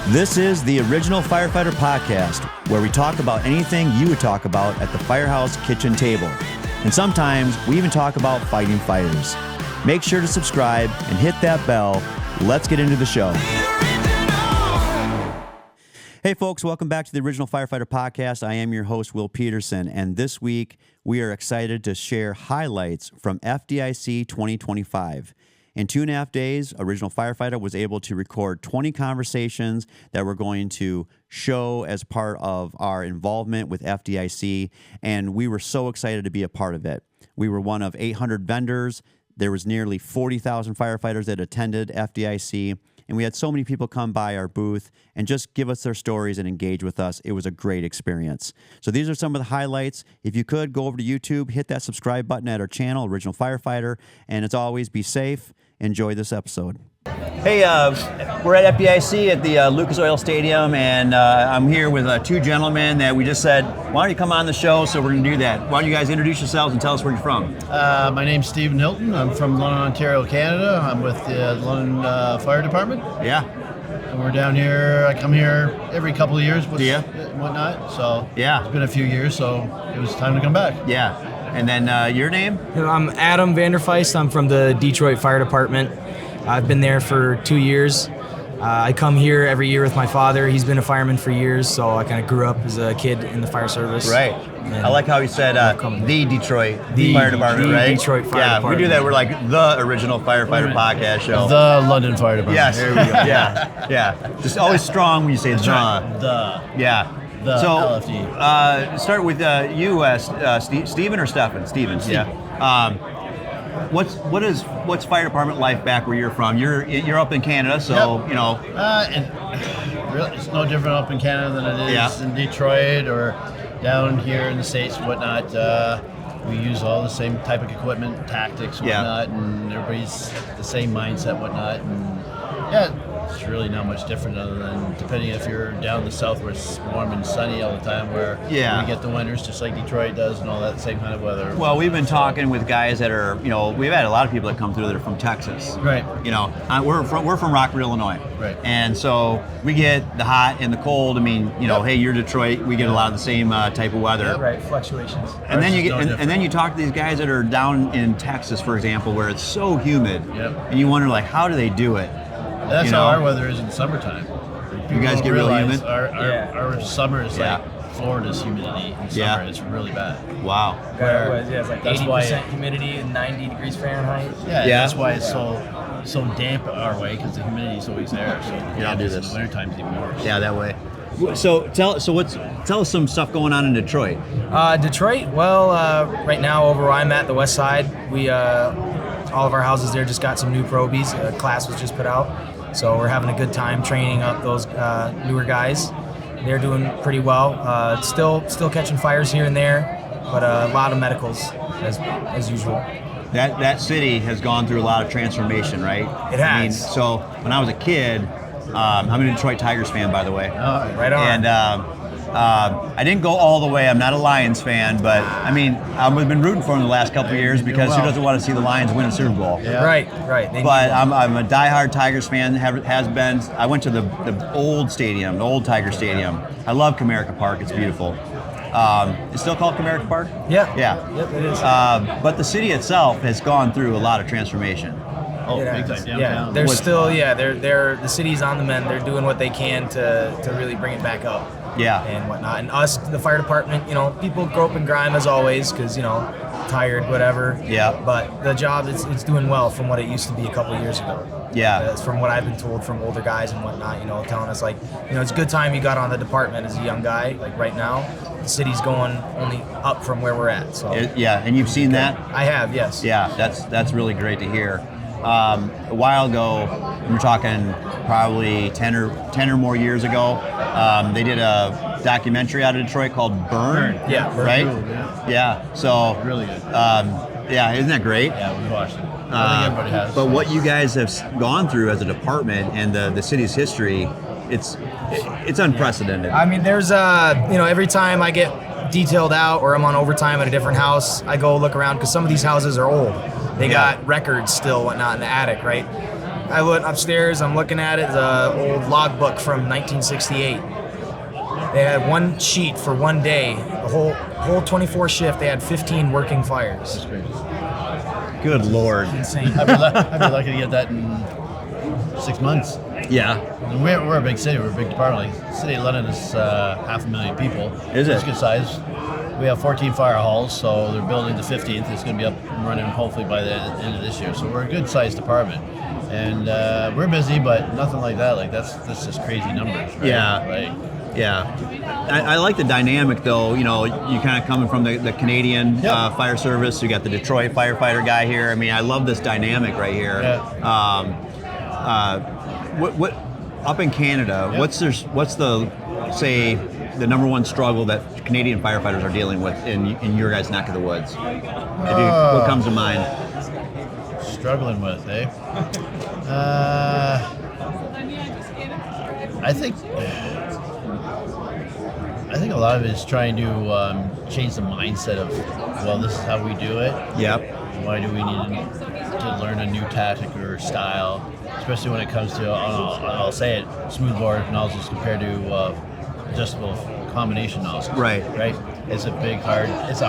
This is the Original Firefighter podcast, where we talk about anything you would talk about at the firehouse kitchen table. And sometimes we even talk about fighting fires. Make sure to subscribe and hit that bell. Let's get into the show. Hey folks, welcome back to the Original Firefighter podcast. I am your host, Will Peterson, and this week we are excited to share highlights from FDIC 2025. In 2.5 days, Original Firefighter was able to record 20 conversations that we're going to show as part of our involvement with FDIC, and we were so excited to be a part of it. We were one of 800 vendors. There was nearly 40,000 firefighters that attended FDIC, and we had so many people come by our booth and just give us their stories and engage with us. It was a great experience. So these are some of the highlights. If you could, go over to YouTube, hit that subscribe button at our channel, Original Firefighter, and as always, be safe. Enjoy this episode. Hey, we're at FDIC at the Lucas Oil Stadium, and I'm here with two gentlemen that we just said, why don't you come on the show? So we're going to do that. Why don't you guys introduce yourselves and tell us where you're from? My name's Stephen Hilton. I'm from London, Ontario, Canada. I'm with the London Fire Department. Yeah. And we're down here. I come here every couple of years with whatnot. So yeah, it's been a few years, so it was time to come back. Yeah. And then your name? I'm Adam Vanderfeist. I'm from the Detroit Fire Department. I've been there for 2 years. I come here every year with my father. He's been a fireman for years, so I kind of grew up as a kid in the fire service. Right. I like how you said the Detroit Fire Department, right? Detroit Fire Department. Yeah, we do that. We're like the Original Firefighter podcast show. The London Fire Department. Yes. There we go. Yeah. Just always strong when you say the. Yeah. So, LFD. Start with you, Stephen or Stefan? Stephen. Yeah. What's fire department life back where you're from? You're up in Canada, so you know. It's no different up in Canada than it is in Detroit or down here in the States and whatnot. We use all the same type of equipment, tactics, whatnot, and everybody's the same mindset, whatnot, and it's really not much different other than depending if you're down the south where it's warm and sunny all the time, where we get the winters just like Detroit does and all that same kind of weather. Well, we've been talking with guys that are, we've had a lot of people that come through that are from Texas. Right. We're from Rockford, Illinois. Right. And so we get the hot and the cold. I mean, hey, you're Detroit. We get a lot of the same type of weather. Yeah, right. Fluctuations. And then then you talk to these guys that are down in Texas, for example, where it's so humid. Yep. And you wonder, like, how do they do it? That's how our weather is in summertime. You guys get really humid? Our summer is like Florida's humidity in summer. It's really bad. Wow. It's like 80% humidity and 90 degrees Fahrenheit. Yeah. That's why it's so damp our way, because the humidity is always there. So I'll do this. In the wintertime is even worse. Yeah, that way. So tell us some stuff going on in Detroit. Detroit, well, right now over where I'm at, the west side, we all of our houses there just got some new probies. A class was just put out. So we're having a good time training up those newer guys. They're doing pretty well. Still catching fires here and there, but a lot of medicals as usual. That city has gone through a lot of transformation, right? It has. I mean, so when I was a kid, I'm a Detroit Tigers fan, by the way. Right on. And I didn't go all the way. I'm not a Lions fan, but I mean, I've been rooting for them the last couple of years because who doesn't want to see the Lions win a Super Bowl? Yeah. Right. But I'm a diehard Tigers fan. Has been. I went to the old stadium, the old Tiger Stadium. I love Comerica Park. It's beautiful. It's still called Comerica Park? Yeah. Yep, it is. But the city itself has gone through a lot of transformation. Oh, big time downtown. Yeah, they're still, they're the city's on the mend. They're doing what they can to really bring it back up. Yeah. And whatnot. And us, the fire department, people grow up in grime as always because, tired, whatever. Yeah. But the job, it's doing well from what it used to be a couple of years ago. Yeah. It's from what I've been told from older guys and whatnot, telling us like, it's a good time you got on the department as a young guy. Like right now, the city's going only up from where we're at. So. And you've seen that? I have, yes. Yeah, that's really great to hear. A while ago, we're talking probably 10 or more years ago, they did a documentary out of Detroit called Burn. Yeah. Right? Cool, yeah. So really good. Isn't that great? Yeah, we watched it. I think everybody has. But what you guys have gone through as a department and the city's history, it's unprecedented. I mean, there's every time I get detailed out or I'm on overtime at a different house, I go look around because some of these houses are old. They got records still, whatnot, in the attic, right? I went upstairs. I'm looking at it. The old logbook from 1968. They had one sheet for one day. The whole 24 shift. They had 15 working fires. That's crazy. Good Lord. Insane. I'd be lucky to get that in 6 months. Yeah. And we're a big city. We're a big department. Like, the city of London is 500,000 people. Is it? It's a good size. We have 14 fire halls, so they're building the 15th. It's going to be up and running hopefully by the end of this year. So we're a good sized department. And we're busy, but nothing like that. Like that's just crazy numbers, right? Yeah. I like the dynamic, though. You know, you kind of coming from the Canadian fire service. You got the Detroit firefighter guy here. I mean, I love this dynamic right here. Yeah. What up in Canada? What's the say the number one struggle that Canadian firefighters are dealing with in your guys' neck of the woods? What comes to mind? Struggling with, eh? I think a lot of it is trying to change the mindset of, well, this is how we do it. Yep. Why do we need to learn a new tactic or style, especially when it comes to, I'll say it, smoothbore nozzles compared to adjustable combination nozzles. Right. It's a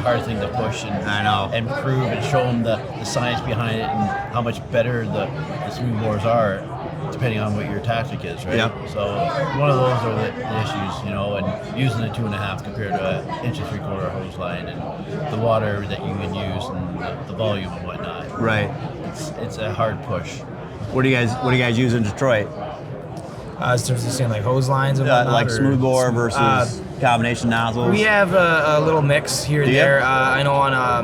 hard thing to push and prove and show them the science behind it and how much better the smoothbores are, depending on what your tactic is, right? Yep. So one of those are the issues, you know, and using a 2.5 compared to an 1 3/4 hose line and the water that you can use and the volume and whatnot. Right. It's a hard push. What do you guys use in Detroit? As terms of saying like hose lines and whatnot, Like smoothbore versus combination nozzles? We have a little mix here and there. I know on our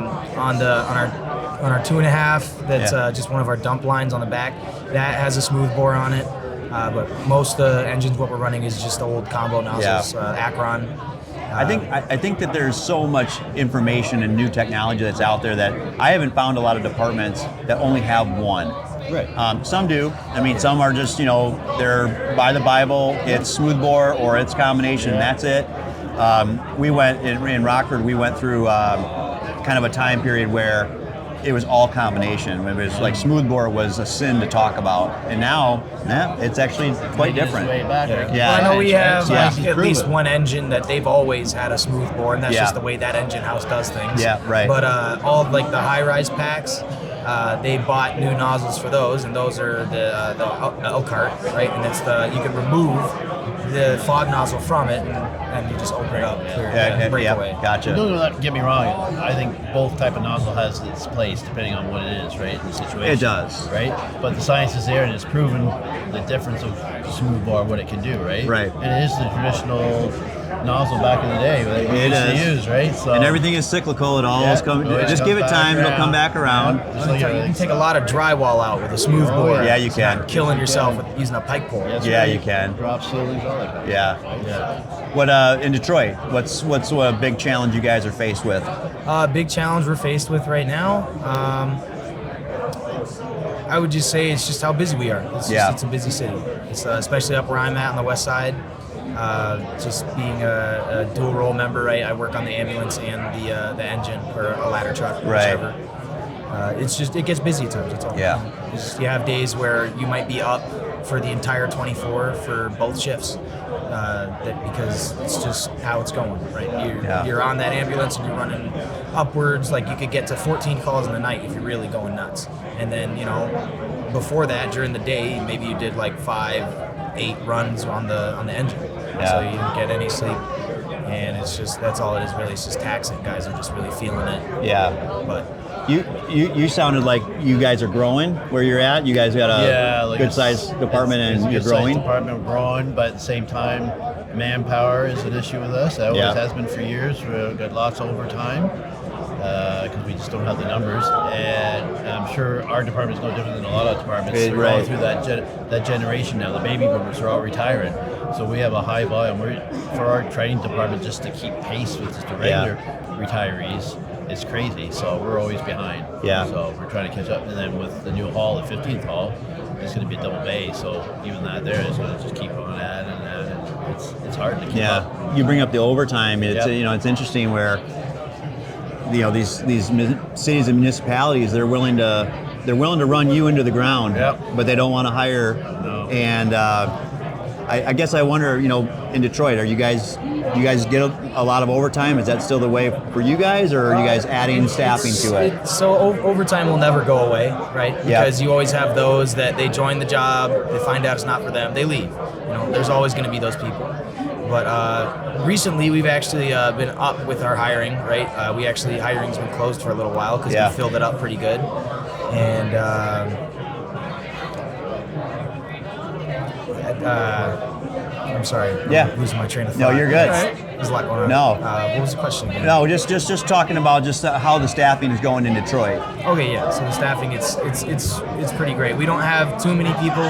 2.5, that's just one of our dump lines on the back. That has a smoothbore on it. But most engines, what we're running is just old combo nozzles, Akron. I think that there's so much information and new technology that's out there that I haven't found a lot of departments that only have one. Right. Some do. I mean, some are just, you know, they're by the Bible, it's smoothbore or it's combination, that's it. We went, in Rockford, we went through kind of a time period where it was all combination. It was like smoothbore was a sin to talk about. And now, it's actually quite different. Way back, Well, I know we have at least one engine that they've always had a smoothbore, and that's just the way that engine house does things. Yeah, right. But all like the high-rise packs, they bought new nozzles for those, and those are the Elkhart, right? And it's you can remove the fog nozzle from it, and you just open it up, clear it, break away. Gotcha. Don't get me wrong. I think both type of nozzle has its place depending on what it is, right? The situation. It does. Right? But the science is there and it's proven the difference of smoothbore, what it can do, right? Right. And it is the traditional nozzle back in the day that we used to use, right? So, and everything is cyclical. It always comes. Just give it time; it'll come back around. You can take a lot of drywall out with a smoothbore. Yeah, you can. Not killing yourself with using a pike pole. Yeah, you can. Drop ceilings, all that. Yeah. What in Detroit? What's a big challenge you guys are faced with? Big challenge we're faced with right now. I would just say it's just how busy we are. It's a busy city. It's especially up where I'm at on the west side. Just being a dual role member, right? I work on the ambulance and the engine or a ladder truck, whichever. It gets busy at times. That's all. Yeah. You have days where you might be up for the entire 24 for both shifts. Because it's just how it's going, right? You're on that ambulance and you're running upwards. Like you could get to 14 calls in the night if you're really going nuts. And then, you know, before that, during the day, maybe you did like 5-8 runs on the engine. So you didn't get any sleep. And it's just, that's all it is really. It's just taxing. Guys are just really feeling it. Yeah. But you sounded like you guys are growing where you're at. You guys got a good sized department and you're growing. Department growing, but at the same time, manpower is an issue with us. That always has been for years. We've got lots of overtime because we just don't have the numbers. And I'm sure our department is no different than a lot of departments. We're going through that generation now. The baby boomers are all retiring. So we have a high volume. For our training department, just to keep pace with the regular retirees, it's crazy. So we're always behind. Yeah. So we're trying to catch up. And then with the new hall, the 15th hall, it's going to be a double bay. So even that there is going to just keep on adding and adding. It's hard to keep up. You bring up the overtime. It's it's interesting where these cities and municipalities, they're willing to they're willing to run you into the ground, Yep. but they don't want to hire. No. And I guess I wonder, in Detroit, you guys get a lot of overtime? Is that still the way for you guys, or are you guys adding staffing to it? So overtime will never go away, right? Because you always have those that they join the job, they find out it's not for them, they leave. There's always going to be those people. But recently, we've actually been up with our hiring, right? Hiring's been closed for a little while because we filled it up pretty good. And I'm sorry. I'm losing my train of thought. No, you're good. There's a lot going on. No. What was the question again? No, just talking about just how the staffing is going in Detroit. Okay, yeah. So the staffing, it's pretty great. We don't have too many people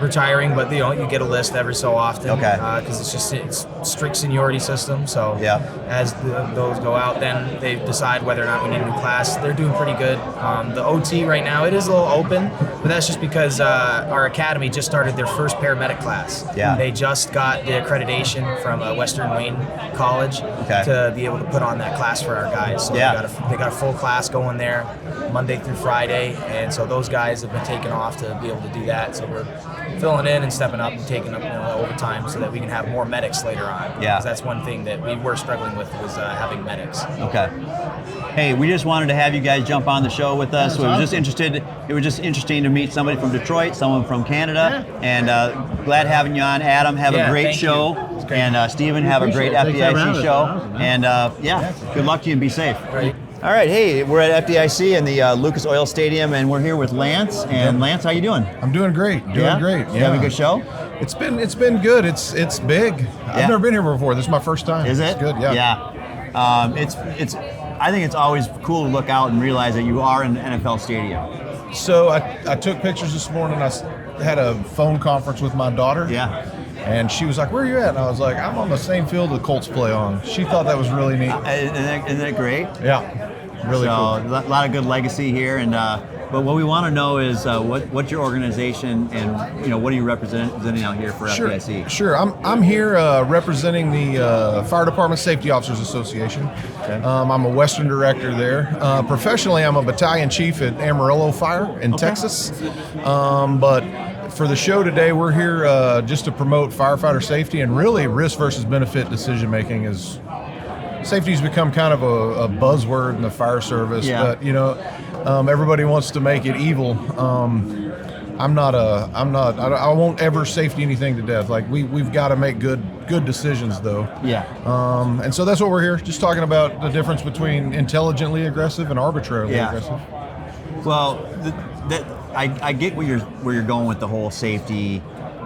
retiring, but you get a list every so often. Okay. Because it's strict seniority system. So as those go out, then they decide whether or not we need a new class. They're doing pretty good. The OT right now, it is a little open, but that's just because our academy just started their first paramedic class. Yeah. They just got the accreditation from Western Wayne College to be able to put on that class for our guys. So they got a full class going there Monday through Friday, and so those guys have been taken off to be able to do that. So we're filling in and stepping up and taking up overtime so that we can have more medics later on. Yeah. Because that's one thing that we were struggling with was having medics. Okay. Hey, we just wanted to have you guys jump on the show with us. It was just interesting to meet somebody from Detroit, someone from Canada, and glad having you on. Adam, have a great show, and Stephen, have a great FDIC show, and good luck to you and be safe. Right. All right, hey, we're at FDIC in the Lucas Oil Stadium, and we're here with Lance. And Lance, how you doing? I'm doing great. Doing great. You having a good show? It's been good. It's big. I've never been here before. This is my first time. Is it? It's good. Yeah. Yeah. It's. I think it's always cool to look out and realize that you are in the NFL stadium. So I took pictures this morning. I had a phone conference with my daughter. Yeah. And she was like, "Where are you at?" And I was like, "I'm on the same field the Colts play on." She thought that was really neat. Isn't that great? Yeah. Really cool. A lot of good legacy here, and but what we want to know is what's your organization, and what are you representing out here for FDIC? Sure. I'm here representing the Fire Department Safety Officers Association. Okay. I'm a Western director there. Professionally, I'm a battalion chief at Amarillo Fire in Texas. But for the show today, we're here just to promote firefighter safety, and really risk versus benefit decision making is. Safety's become kind of a buzzword in the fire service, but everybody wants to make it evil. I won't ever safety anything to death. Like we've got to make good decisions though. Yeah. And so that's what we're here, just talking about the difference between intelligently aggressive and arbitrarily aggressive. Well, I get where you're going with the whole safety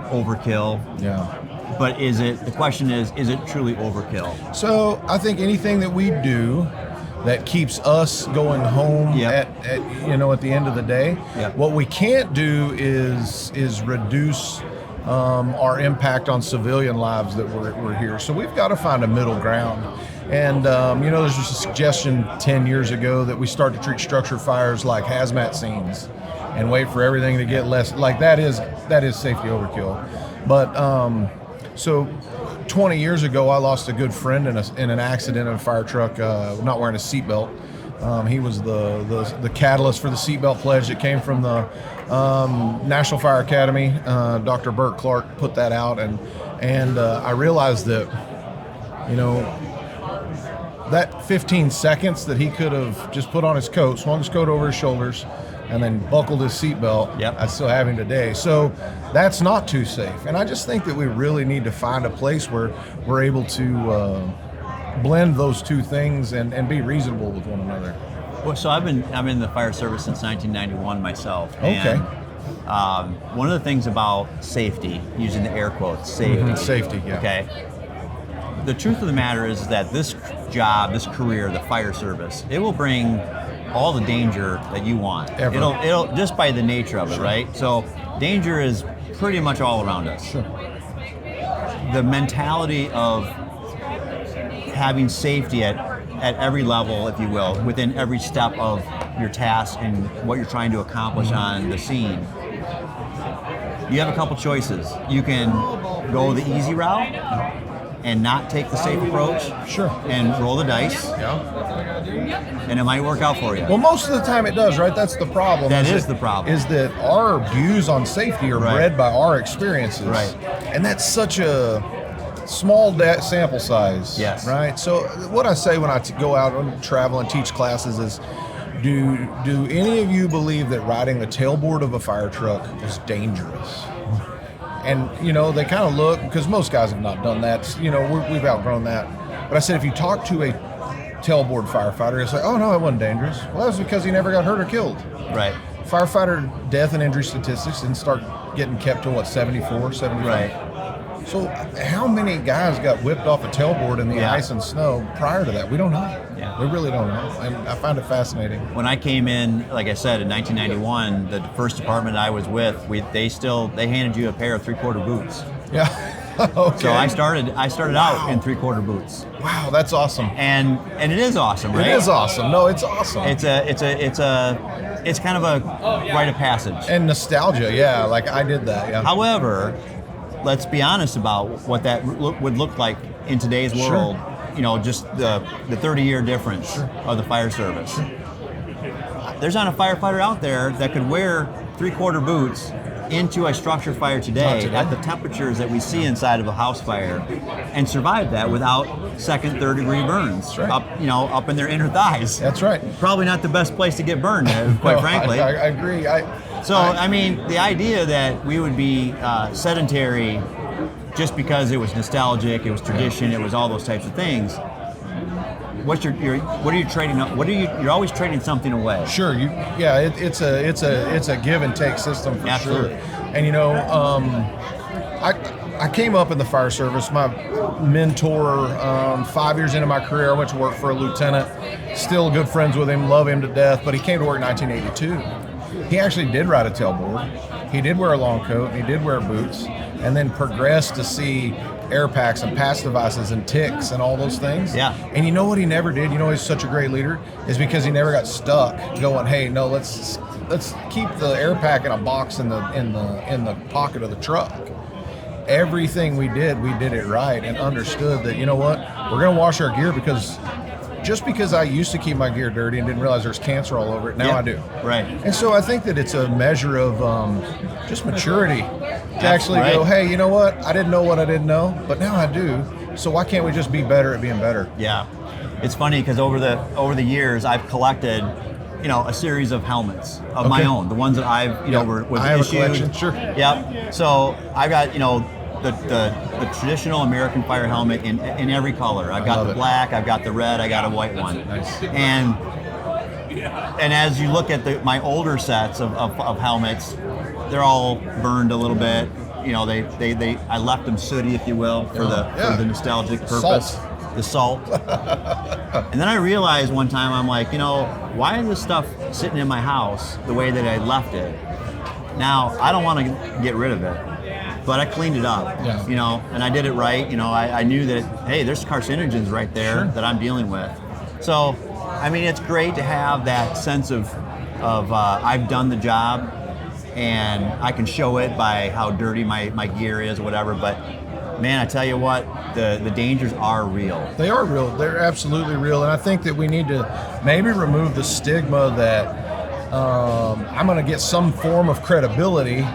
overkill. Yeah. But the question is it truly overkill? So I think anything that we do that keeps us going home at the end of the day, what we can't do is reduce our impact on civilian lives that we're here. So we've got to find a middle ground. And there's just a suggestion 10 years ago that we start to treat structure fires like hazmat scenes and wait for everything to get less. Like that is safety overkill. But so 20 years ago, I lost a good friend in an accident in a fire truck, not wearing a seatbelt. He was the catalyst for the seatbelt pledge that came from the National Fire Academy. Dr. Burt Clark put that out, and I realized that, that 15 seconds that he could have just put on his coat, swung his coat over his shoulders, and then buckled his seatbelt. I still have him today. So that's not too safe. And I just think that we really need to find a place where we're able to blend those two things and be reasonable with one another. Well, so I'm in the fire service since 1991 myself. Okay. And, one of the things about safety, using the air quotes, safety. Mm-hmm. Safety, yeah. Okay. The truth of the matter is that this job, this career, the fire service, it will bring all the danger that you want. Ever. It'll just by the nature of it, right? So danger is pretty much all around us. Sure. The mentality of having safety at every level, if you will, within every step of your task and what you're trying to accomplish on the scene. You have a couple choices. You can go the easy route and not take the safe approach. Sure. And roll the dice. Yeah. And it might work out for you. Well, most of the time it does, right? That's the problem. That is the problem. Is that our views on safety are bred by our experiences. Right. And that's such a small sample size. Yes. Right? So what I say when I go out and travel and teach classes is, do any of you believe that riding the tailboard of a fire truck is dangerous? And, you know, they kind of look, because most guys have not done that. You know, we've outgrown that. But I said, if you talk to a tailboard firefighter, it's like, oh, no, it wasn't dangerous. Well, that was because he never got hurt or killed. Right. Firefighter death and injury statistics didn't start getting kept to, 74, 75? Right. So how many guys got whipped off a tailboard in the ice and snow prior to that? We don't know. Yeah. We really don't know. And I find it fascinating. When I came in, like I said, in 1991, the first department I was with, they handed you a pair of 3/4 boots. Yeah. Okay. So I started out in 3/4 boots. Wow, that's awesome. And it is awesome, right? It is awesome. No, it's awesome. It's kind of a rite of passage. And nostalgia, yeah. Like I did that. Yeah. However, let's be honest about what that would look like in today's world. You know, just the 30-year difference of the fire service. There's not a firefighter out there that could wear 3/4 boots into a structure fire today at the temperatures that we see inside of a house fire and survive that without second, third degree burns up in their inner thighs. That's right. Probably not the best place to get burned, quite frankly. I agree. I mean, the idea that we would be sedentary just because it was nostalgic, it was tradition, it was all those types of things. What are you trading up? You're always trading something away. Sure. It's a give and take system for Absolutely. sure. And you know, I came up in the fire service. My mentor, 5 years into my career, I went to work for a lieutenant. Still good friends with him, love him to death. But he came to work in 1982. He actually did ride a tailboard. He did wear a long coat. He did wear boots, and then progressed to see air packs and pass devices and ticks and all those things. Yeah. And you know what he never did? You know he's such a great leader is because he never got stuck going, hey, no, let's keep the air pack in a box in the pocket of the truck. Everything we did it right and understood that, you know what, we're gonna wash our gear because just because I used to keep my gear dirty and didn't realize there's cancer all over it, now I do. Right. And so I think that it's a measure of just maturity to actually go, hey, you know what? I didn't know what I didn't know, but now I do. So why can't we just be better at being better? Yeah. It's funny because over the years, I've collected, a series of helmets of my own, the ones that I've, was I have issued. a collection, sure. Yep. So I got, the traditional American fire helmet in every color. I've got the black, I've got the red, I got a white one. Nice. And as you look at my older sets of helmets, they're all burned a little bit. I left them sooty, if you will, for the nostalgic purpose. Salt. The salt. And then I realized one time, I'm like, why is this stuff sitting in my house the way that I left it? Now, I don't want to get rid of it, but I cleaned it up, and I did it right. I knew that, hey, there's carcinogens right there that I'm dealing with. So, I mean, it's great to have that sense of I've done the job, and I can show it by how dirty my gear is, whatever. But man, I tell you what, the dangers are real. They are real. They're absolutely real. And I think that we need to maybe remove the stigma that I'm going to get some form of credibility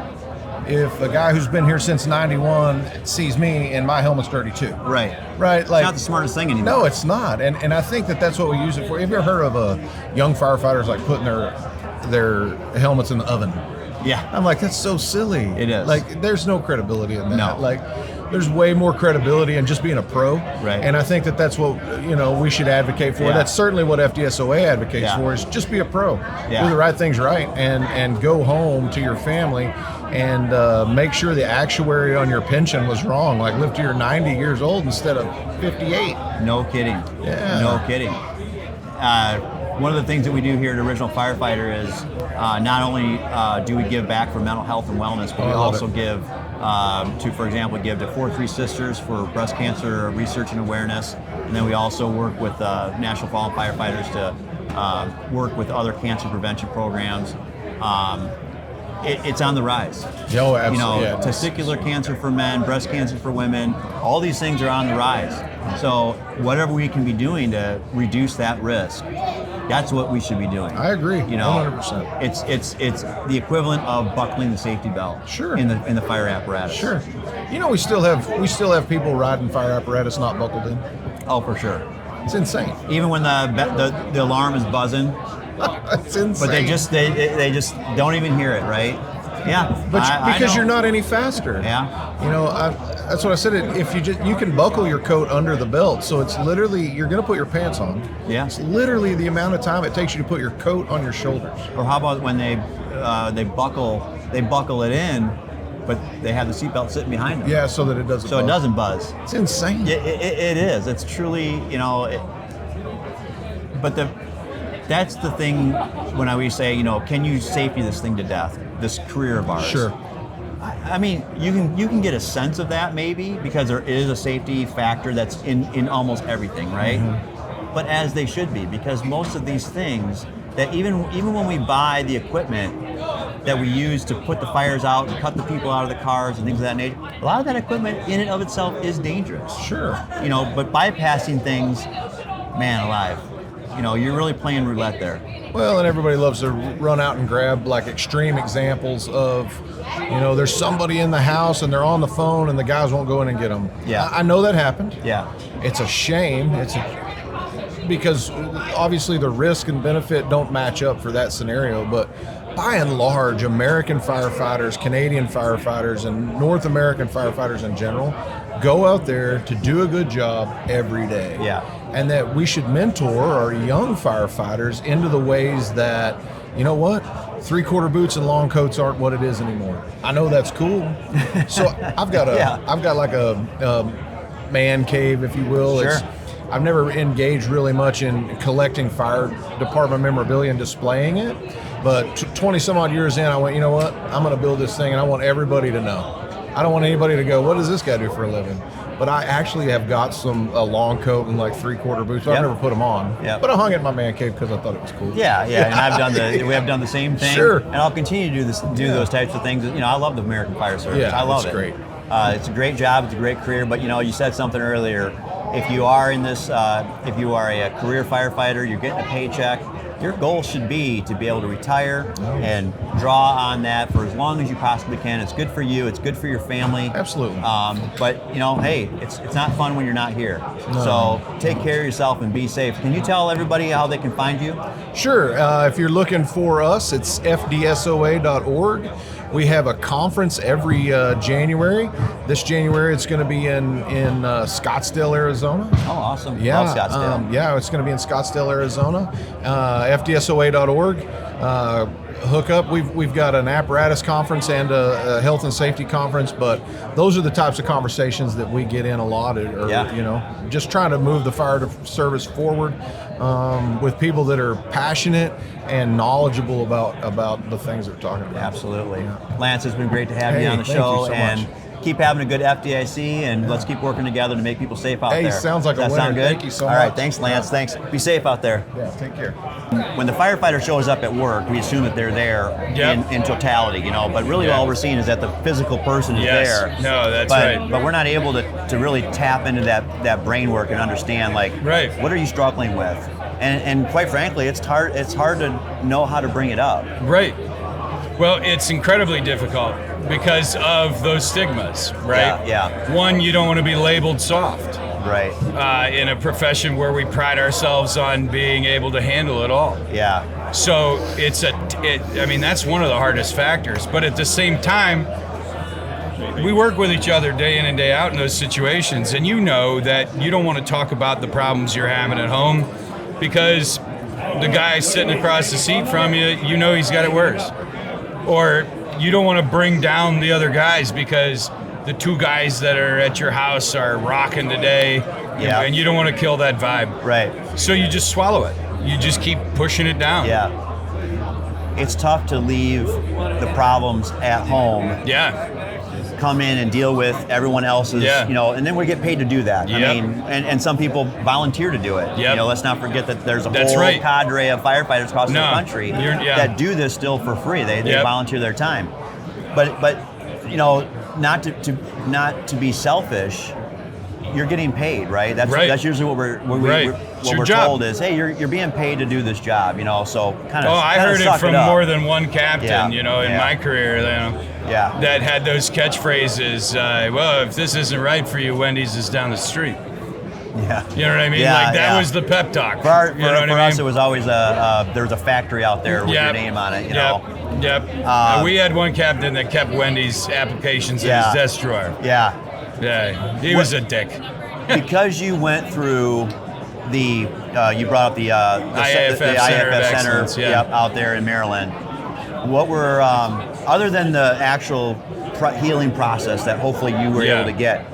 if a guy who's been here since 91 sees me and my helmet's dirty too. Right. Right. It's not the smartest thing anymore. No, it's not. And I think that's what we use it for. Have you ever heard of young firefighters like putting their helmets in the oven? Yeah. I'm like, that's so silly. It is. Like, there's no credibility in that. No. Like, there's way more credibility in just being a pro. Right. And I think that's what, we should advocate for. Yeah. That's certainly what FDSOA advocates for, is just be a pro. Yeah. Do the right things right and go home to your family and make sure the actuary on your pension was wrong. Like, live to your 90 years old instead of 58. No kidding. Yeah. No kidding. One of the things that we do here at Original Firefighter is not only do we give back for mental health and wellness, but we also give to 4-3 Sisters for breast cancer research and awareness. And then we also work with National Fallen Firefighters to work with other cancer prevention programs. it's on the rise. Oh, absolutely. Testicular cancer for men, breast cancer for women, all these things are on the rise. So whatever we can be doing to reduce that risk, that's what we should be doing. I agree. 100%. It's the equivalent of buckling the safety belt. Sure. In the fire apparatus. Sure. We still have people riding fire apparatus not buckled in. Oh, for sure. It's insane. Even when the alarm is buzzing. It's insane. But they just don't even hear it, right? Yeah. But because you're not any faster. Yeah. That's what I said. If you can buckle your coat under the belt, so it's literally you're going to put your pants on. Yeah. It's literally the amount of time it takes you to put your coat on your shoulders. Or how about when they buckle it in, but they have the seatbelt sitting behind them. Yeah, so that it doesn't. So buzz. It doesn't buzz. It's insane. It is. It's truly, but that's the thing when we say, can you safety this thing to death, this career of ours? Sure. I mean, you can get a sense of that maybe because there is a safety factor that's in almost everything, right? Mm-hmm. But as they should be, because most of these things that even when we buy the equipment that we use to put the fires out and cut the people out of the cars and things of that nature, a lot of that equipment in and of itself is dangerous. Sure. But bypassing things, man alive, you're really playing roulette there. Well, and everybody loves to run out and grab like extreme examples of, there's somebody in the house and they're on the phone and the guys won't go in and get them. Yeah. I know that happened. Yeah. It's a shame. Because obviously the risk and benefit don't match up for that scenario, but by and large, American firefighters, Canadian firefighters, and North American firefighters in general go out there to do a good job every day. Yeah. And that we should mentor our young firefighters into the ways that, three-quarter boots and long coats aren't what it is anymore. I know that's cool. So I've got like a man cave, if you will. Sure. I've never engaged really much in collecting fire department memorabilia and displaying it, but 20 some odd years in, I went, you know what? I'm going to build this thing and I want everybody to know. I don't want anybody to go, what does this guy do for a living? But I actually have got a long coat and like three-quarter boots. I've never put them on, but I hung it in my man cave because I thought it was cool. Yeah, and we have done the same thing. Sure. And I'll continue to do those types of things. I love the American Fire Service. Yeah, I love it. It's great. It's a great job. It's a great career. But you said something earlier. If you are in this, if you are a career firefighter, you're getting a paycheck. Your goal should be to be able to retire and draw on that for as long as you possibly can. It's good for you. It's good for your family. Absolutely. But hey, it's not fun when you're not here. No. So take care of yourself and be safe. Can you tell everybody how they can find you? Sure. If you're looking for us, it's fdsoa.org. We have a conference every January. This January, it's going to be in Scottsdale, Arizona. Oh, awesome. Yeah, Love Scottsdale. It's going to be in Scottsdale, Arizona. FDSOA.org. Hook up. We've got an apparatus conference and a health and safety conference, but those are the types of conversations that we get in a lot, just trying to move the fire service forward with people that are passionate and knowledgeable about the things they're talking about. Absolutely. Yeah. Lance, it's been great to have you on the show. Thank you so much. Keep having a good FDIC, and let's keep working together to make people safe out there. Hey, sounds like a winner. Does that sound good? Thank you so much. All right, thanks, Lance. Yeah. Thanks. Be safe out there. Yeah, take care. When the firefighter shows up at work, we assume that they're there in totality, but really all we're seeing is that the physical person is there. No, that's right. But we're not able to really tap into that brain work and understand, what are you struggling with? And quite frankly, it's hard to know how to bring it up. Right. Well, it's incredibly difficult because of those stigmas, right? Yeah. One, you don't want to be labeled soft. Right. In a profession where we pride ourselves on being able to handle it all. Yeah. So that's one of the hardest factors. But at the same time, we work with each other day in and day out in those situations, and you know that you don't want to talk about the problems you're having at home because the guy sitting across the seat from you, he's got it worse. Or you don't want to bring down the other guys because the two guys that are at your house are rocking today, and you don't want to kill that vibe. Right. So you just swallow it. You just keep pushing it down. Yeah. It's tough to leave the problems at home. Yeah. come in and deal with everyone else's, you know, and then we get paid to do that. Yep. I mean, and some people volunteer to do it. Yep. You know, let's not forget that there's a That's whole right. cadre of firefighters across the country that do this still for free. They volunteer their time. But you know, not to be selfish, you're getting paid, right? That's usually what we're told is, hey, you're being paid to do this job, you know. So kind of. Oh, I heard it from more than one captain, you know, in my career, you know, that had those catchphrases. Well, if this isn't right for you, Wendy's is down the street. Yeah. You know what I mean? Like that was the pep talk. For us, it was always there was a factory out there with your name on it, you know. Yep. We had one captain that kept Wendy's applications in his desk drawer. Yeah. Yeah. He was a dick. Because you went through you brought up the IAFF Center out there in Maryland. What were, other than the actual healing process that hopefully you were able to get,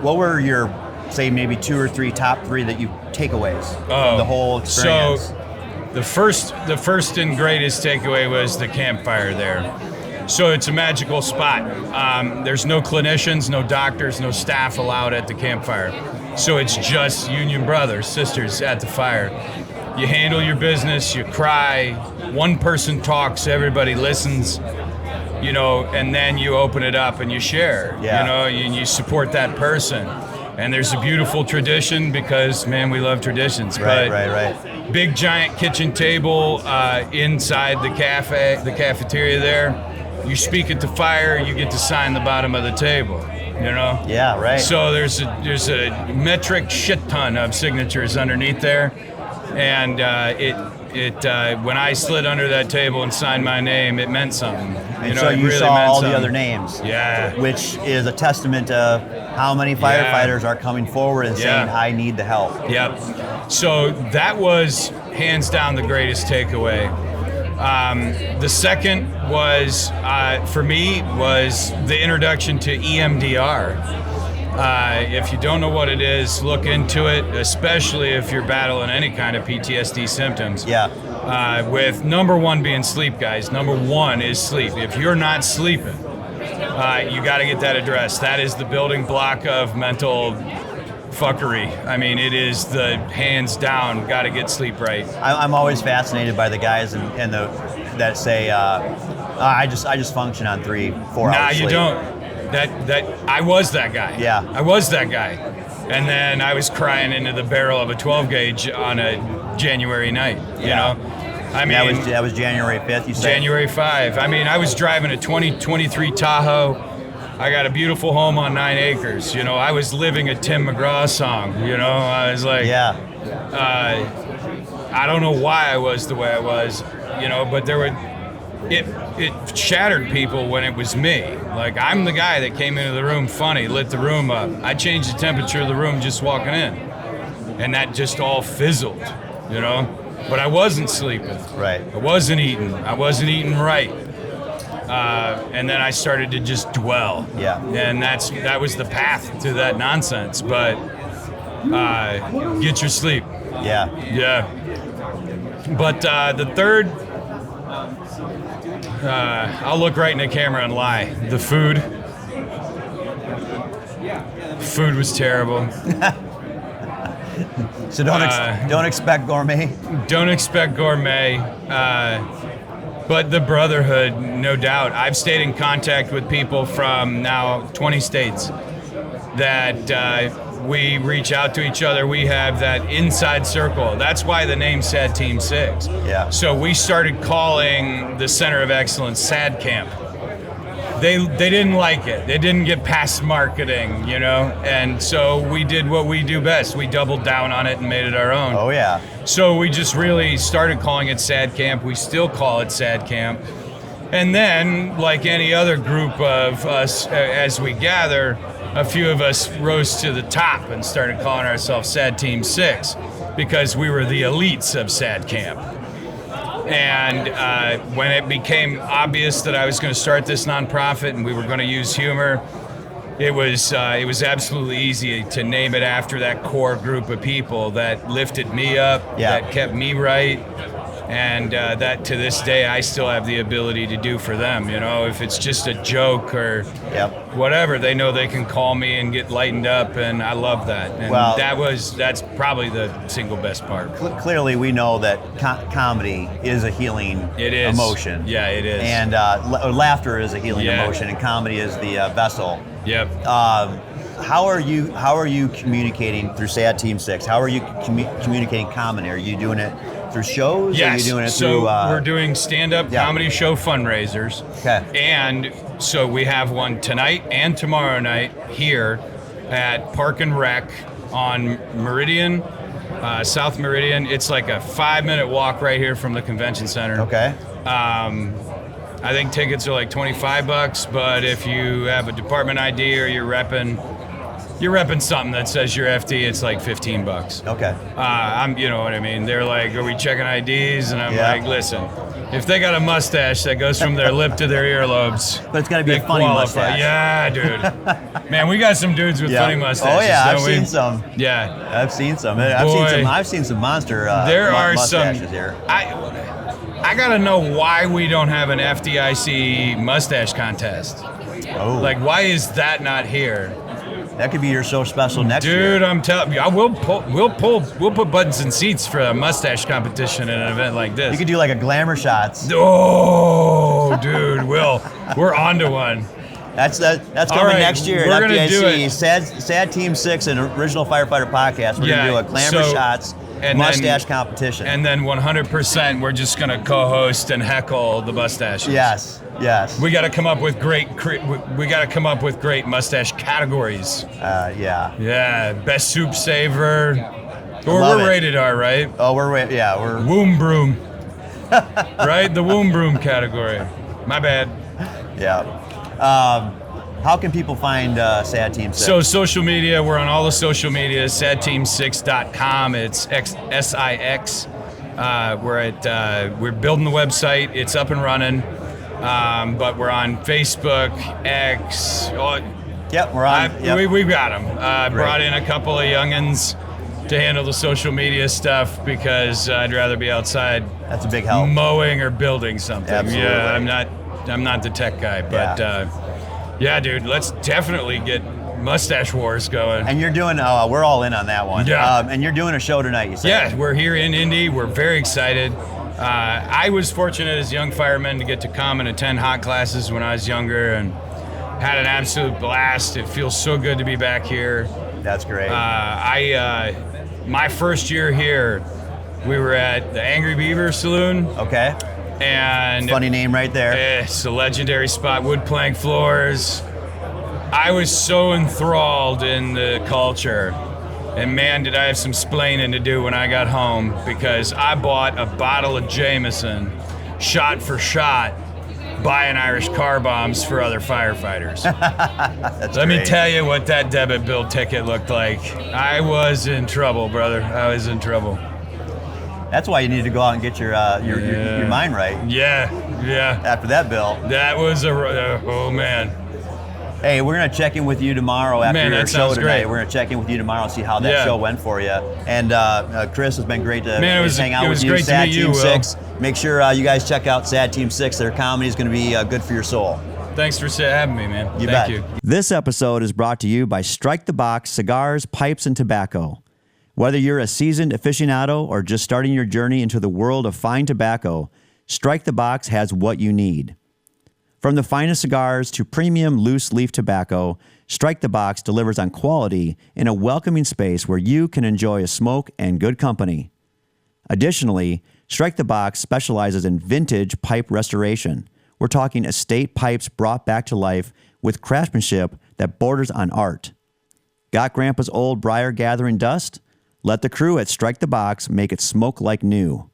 what were your, say, maybe top three that you takeaways from the whole experience? So the first and greatest takeaway was the campfire there. So it's a magical spot. There's no clinicians, no doctors, no staff allowed at the campfire. So it's just union brothers, sisters at the fire. You handle your business, you cry, one person talks, everybody listens, you know, and then you open it up and you share, you know, and you support that person. And there's a beautiful tradition because, man, we love traditions. Right. Big giant kitchen table inside the cafeteria there. You speak at the fire, you get to sign the bottom of the table, you know? Yeah, right. So there's a metric shit ton of signatures underneath there. And when I slid under that table and signed my name, it meant something. And so you saw all the other names. Yeah. Which is a testament to how many firefighters are coming forward and saying, I need the help. Yep. So that was hands down the greatest takeaway. The second was, for me, was the introduction to EMDR. If you don't know what it is, look into it, especially if you're battling any kind of PTSD symptoms. With number one being sleep, guys. Number one is sleep. If you're not sleeping, you got to get that addressed. That is the building block of mental fuckery. I mean, it is the hands down, got to get sleep right. I'm always fascinated by the guys that say, I just function on 3-4 hours Nah, you sleep. don't. I was that guy. Yeah. I was that guy. And then I was crying into the barrel of a 12 gauge on a January night, you know? I mean, that was January 5th, you said? January 5. I mean, I was driving a 2023 Tahoe. I got a beautiful home on 9 acres. You know, I was living a Tim McGraw song, you know? I was like, I don't know why I was the way I was, you know, but it shattered people when it was me. Like, I'm the guy that came into the room funny, lit the room up. I changed the temperature of the room just walking in. And that just all fizzled, you know? But I wasn't sleeping. Right. I wasn't eating. I wasn't eating right. And then I started to just dwell. Yeah. And that was the path to that nonsense. But get your sleep. Yeah. Yeah. But the third, I'll look right in the camera and lie. The food. Food was terrible. So don't expect gourmet. Don't expect gourmet. But the brotherhood, no doubt. I've stayed in contact with people from now 20 states that we reach out to each other. We have that inside circle. That's why the name SAD Team 6. Yeah. So we started calling the Center of Excellence SAD Camp. They didn't like it. They didn't get past marketing, you know? And so we did what we do best. We doubled down on it and made it our own. Oh, yeah. So we just really started calling it SAD Camp. We still call it SAD Camp. And then, like any other group of us, as we gather, a few of us rose to the top and started calling ourselves SAD Team 6 because we were the elites of SAD Camp. And when it became obvious that I was going to start this nonprofit and we were going to use humor, it was absolutely easy to name it after that core group of people that lifted me up, that kept me right, And that to this day, I still have the ability to do for them. You know, if it's just a joke or whatever, they know they can call me and get lightened up, and I love that. And that's probably the single best part. Clearly, we know that comedy is a healing emotion. Yeah, it is. And laughter is a healing emotion, and comedy is the vessel. Yep. How are you communicating through SAD Team 6? How are you communicating comedy? Are you doing it through shows? Yes. Or are you doing it so through we're doing stand-up comedy show fundraisers. Okay. And so we have one tonight and tomorrow night here at Park and Rec on Meridian, South Meridian. It's like a 5-minute walk right here from the convention center. Okay. I think tickets are like $25, but if you have a department ID or you're repping something that says you're FD, it's like $15. Okay. You know what I mean? They're like, are we checking IDs? And I'm like, listen, if they got a mustache that goes from their lip to their earlobes, but it's got to be a funny mustache. Yeah, dude. Man, we got some dudes with funny mustaches. Oh yeah, I've seen some. Yeah, I've seen some. I've seen some monster. There are mustaches some here. I gotta know why we don't have an FDIC mustache contest. Oh. Like, why is that not here? That could be your so special next year. Dude, I'm telling you, we'll put buttons in seats for a mustache competition at an event like this. You could do like a glamour shots. Oh, dude, we're onto one. That's coming next year. We're at gonna FDIC, do it. SAD Team 6 and Original Firefighter Podcast. We're gonna do a glamour shots mustache competition. And then 100%, we're just gonna co-host and heckle the mustaches. Yes. We got to come up with great mustache categories. Yeah, best soup saver. Or we're rated R, right? Oh, we're womb broom. Right, the womb broom category. My bad. Yeah. How can people find SAD Team 6? So social media, we're on all the social media. SADteam6.com. It's SIX. We're building the website. It's up and running. But we're on Facebook, X. Yep, we're on. We've got them. Brought in a couple of youngins to handle the social media stuff because I'd rather be outside. That's a big help. Mowing or building something. Absolutely. Yeah, I'm not the tech guy, but yeah, dude, let's definitely get Mustache Wars going. And you're doing. We're all in on that one. Yeah. And you're doing a show tonight. You said. Yeah, we're here in Indy. We're very excited. I was fortunate as a young fireman to get to come and attend hot classes when I was younger and had an absolute blast. It feels so good to be back here. That's great. My first year here, we were at the Angry Beaver Saloon. Okay. And funny name right there. It's a legendary spot, wood plank floors. I was so enthralled in the culture. And man, did I have some splaining to do when I got home because I bought a bottle of Jameson, shot for shot, buying Irish car bombs for other firefighters. Let me tell you what that debit bill ticket looked like. I was in trouble, brother. I was in trouble. That's why you need to go out and get your mind right. Yeah. After that bill. That was oh man. Hey, we're going to check in with you tomorrow after your show tonight. Great. We're going to check in with you tomorrow and see how that show went for you. And Chris, it's been great to hang out with you. Great SAD to meet Team you, 6. Make sure you guys check out SAD Team 6. Their comedy is going to be good for your soul. Thanks for having me, man. Thank you. This episode is brought to you by Strike the Box Cigars, Pipes, and Tobacco. Whether you're a seasoned aficionado or just starting your journey into the world of fine tobacco, Strike the Box has what you need. From the finest cigars to premium loose leaf tobacco, Strike the Box delivers on quality in a welcoming space where you can enjoy a smoke and good company. Additionally, Strike the Box specializes in vintage pipe restoration. We're talking estate pipes brought back to life with craftsmanship that borders on art. Got Grandpa's old briar gathering dust? Let the crew at Strike the Box make it smoke like new.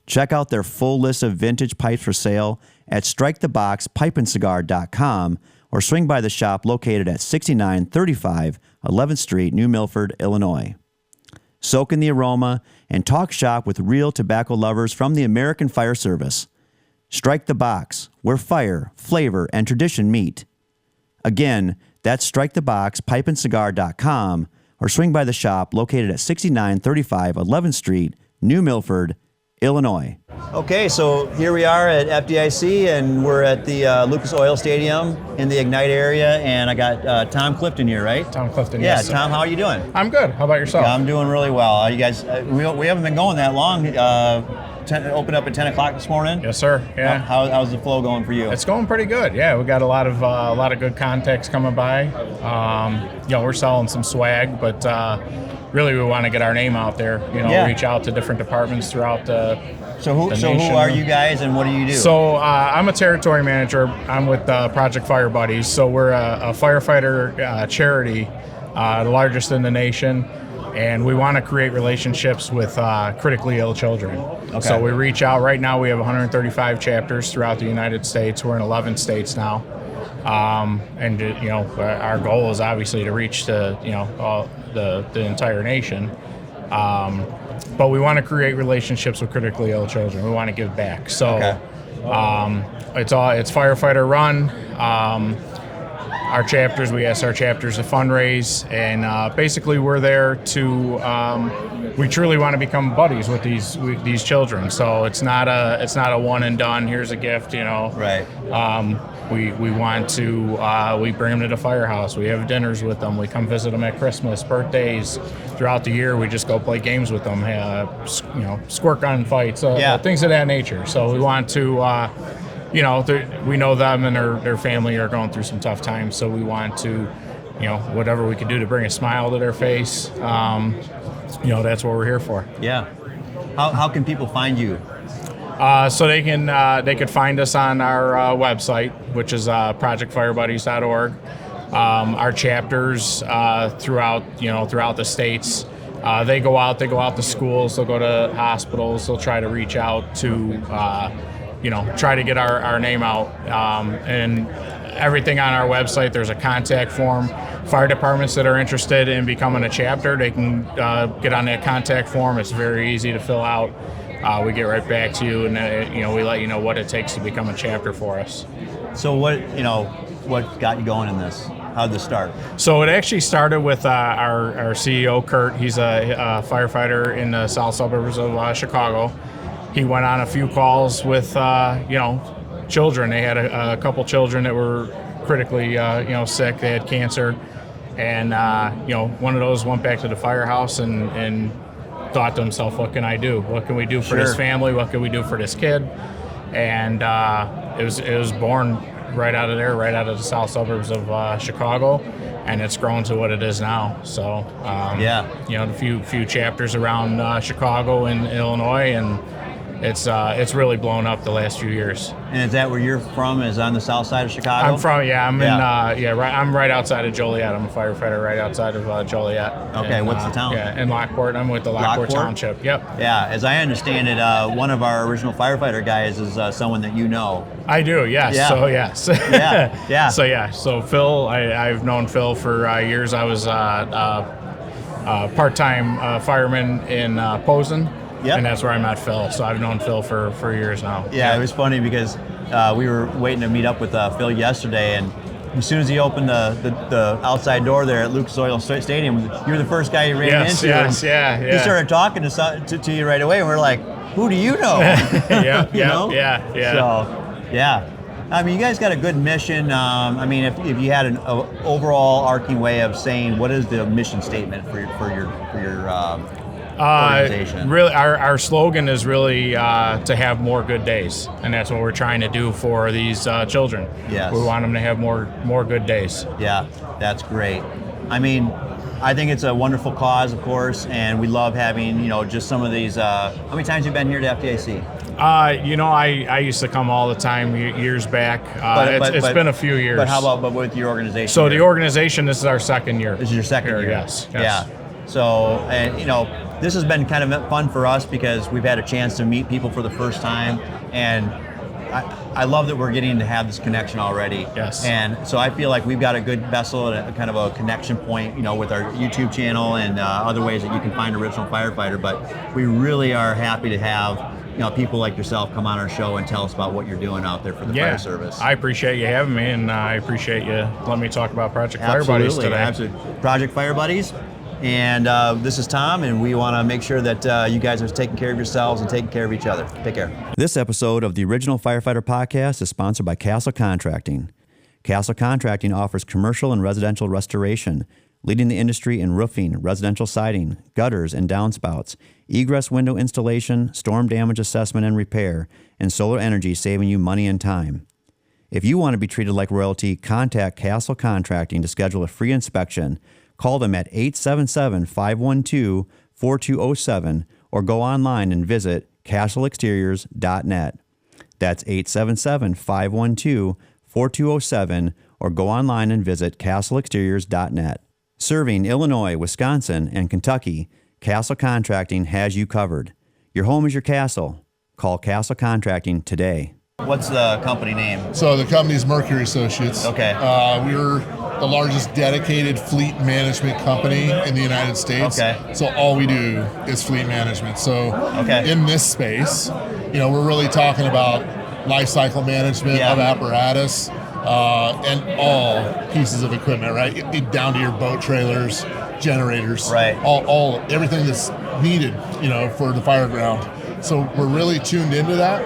Check out their full list of vintage pipes for sale at striketheboxpipeandcigar.com or swing by the shop located at 6935 11th Street, New Milford, Illinois. Soak in the aroma and talk shop with real tobacco lovers from the American Fire Service. Strike the Box, where fire, flavor, and tradition meet. Again, that's striketheboxpipeandcigar.com or swing by the shop located at 6935 11th Street, New Milford, Illinois. Okay, so here we are at FDIC, and we're at the Lucas Oil Stadium in the Ignite area, and I got Tom Clifton here, right? Tom Clifton, yeah. Yes. Tom, how are you doing? I'm good. How about yourself? Yeah, I'm doing really well. You guys, we haven't been going that long. Opened up at 10 o'clock this morning. Yes, sir. Yeah. How's the flow going for you? It's going pretty good. Yeah, we got a lot of good contacts coming by. We're selling some swag, but really we want to get our name out there. Reach out to different departments throughout the. So who are you guys, and what do you do? So I'm a territory manager. I'm with Project Fire Buddies. So we're a firefighter charity, the largest in the nation. And we want to create relationships with critically ill children. Okay. So we reach out. Right now we have 135 chapters throughout the United States. We're in 11 states now. Our goal is obviously to reach to, all the entire nation. But we want to create relationships with critically ill children. We want to give back. So it's Firefighter run. Our chapters, we ask our chapters to fundraise, and basically we're there to. We truly want to become buddies with these children. So it's not a one and done. Here's a gift, Right. We want to. We bring them to the firehouse. We have dinners with them. We come visit them at Christmas, birthdays. Throughout the year, we just go play games with them. Squirt gun fights, things of that nature. So we want to. We know them and their family are going through some tough times, so we want to, whatever we can do to bring a smile to their face, that's what we're here for. Yeah. How can people find you? So they could find us on our website, which is projectfirebuddies.org. Our chapters throughout the states. They go out to schools, they'll go to hospitals, they'll try to reach out to. Try to get our name out. And everything on our website, there's a contact form. Fire departments that are interested in becoming a chapter, they can get on that contact form. It's very easy to fill out. We get right back to you, and we let you know what it takes to become a chapter for us. So what got you going in this? How did this start? So it actually started with our CEO, Kurt. He's a firefighter in the south suburbs of Chicago. He went on a few calls with, children. They had a couple children that were critically, sick. They had cancer. And, one of those went back to the firehouse and thought to himself, what can I do? What can we do for this family? What can we do for this kid? And it was born right out of there, right out of the south suburbs of Chicago. And it's grown to what it is now. So, a few chapters around Chicago and Illinois, and it's really blown up the last few years. And is that where you're from? Is on the south side of Chicago? I'm right outside of Joliet. I'm a firefighter right outside of Joliet. Okay, what's the town? In Rockford. I'm with the Rockford Township. Yep. Yeah, as I understand it, one of our original firefighter guys is someone that you know. I do, yes. Yeah. So yes. Yeah. So Phil, I've known Phil for years. I was part-time fireman in Posen. Yep. And that's where I met Phil. So I've known Phil for years now. Yeah, it was funny because we were waiting to meet up with Phil yesterday, and as soon as he opened the outside door there at Lucas Oil Stadium, you were the first guy he ran into. Yes, He started talking to you right away, and we're like, who do you know? Yeah. So, yeah. I mean, you guys got a good mission. If you had an overall arcing way of saying, what is the mission statement for your organization? Really, our slogan is really to have more good days, and that's what we're trying to do for these children. Yes. We want them to have more good days. Yeah, that's great. I mean, I think it's a wonderful cause, of course, and we love having, just some of these. How many times have you been here to FDIC? I used to come all the time years back. It's been a few years. But how about with your organization? So the organization, this is our second year. This is your second year? Yes. Yeah. So, and this has been kind of fun for us because we've had a chance to meet people for the first time, and I love that we're getting to have this connection already. Yes. And so I feel like we've got a good vessel and a kind of a connection point, with our YouTube channel and other ways that you can find Original Firefighter. But we really are happy to have people like yourself come on our show and tell us about what you're doing out there for the fire service. I appreciate you having me, and I appreciate you letting me talk about Project Fire Buddies today. Absolutely. Project Fire Buddies, And this is Tom, and we want to make sure that you guys are taking care of yourselves and taking care of each other. Take care. This episode of the Original Firefighter Podcast is sponsored by Castle Contracting. Castle Contracting offers commercial and residential restoration, leading the industry in roofing, residential siding, gutters and downspouts, egress window installation, storm damage assessment and repair, and solar energy, saving you money and time. If you want to be treated like royalty, contact Castle Contracting to schedule a free inspection. Call them at 877-512-4207 or go online and visit castleexteriors.net. That's 877-512-4207 or go online and visit castleexteriors.net. Serving Illinois, Wisconsin, and Kentucky, Castle Contracting has you covered. Your home is your castle. Call Castle Contracting today. What's the company name? So the company's Mercury Associates. Okay. We're the largest dedicated fleet management company in the United States. Okay. So all we do is fleet management. So in this space, we're really talking about life cycle management of apparatus and all pieces of equipment, right? Down to your boat trailers, generators, right? All everything that's needed, for the fire ground. So we're really tuned into that.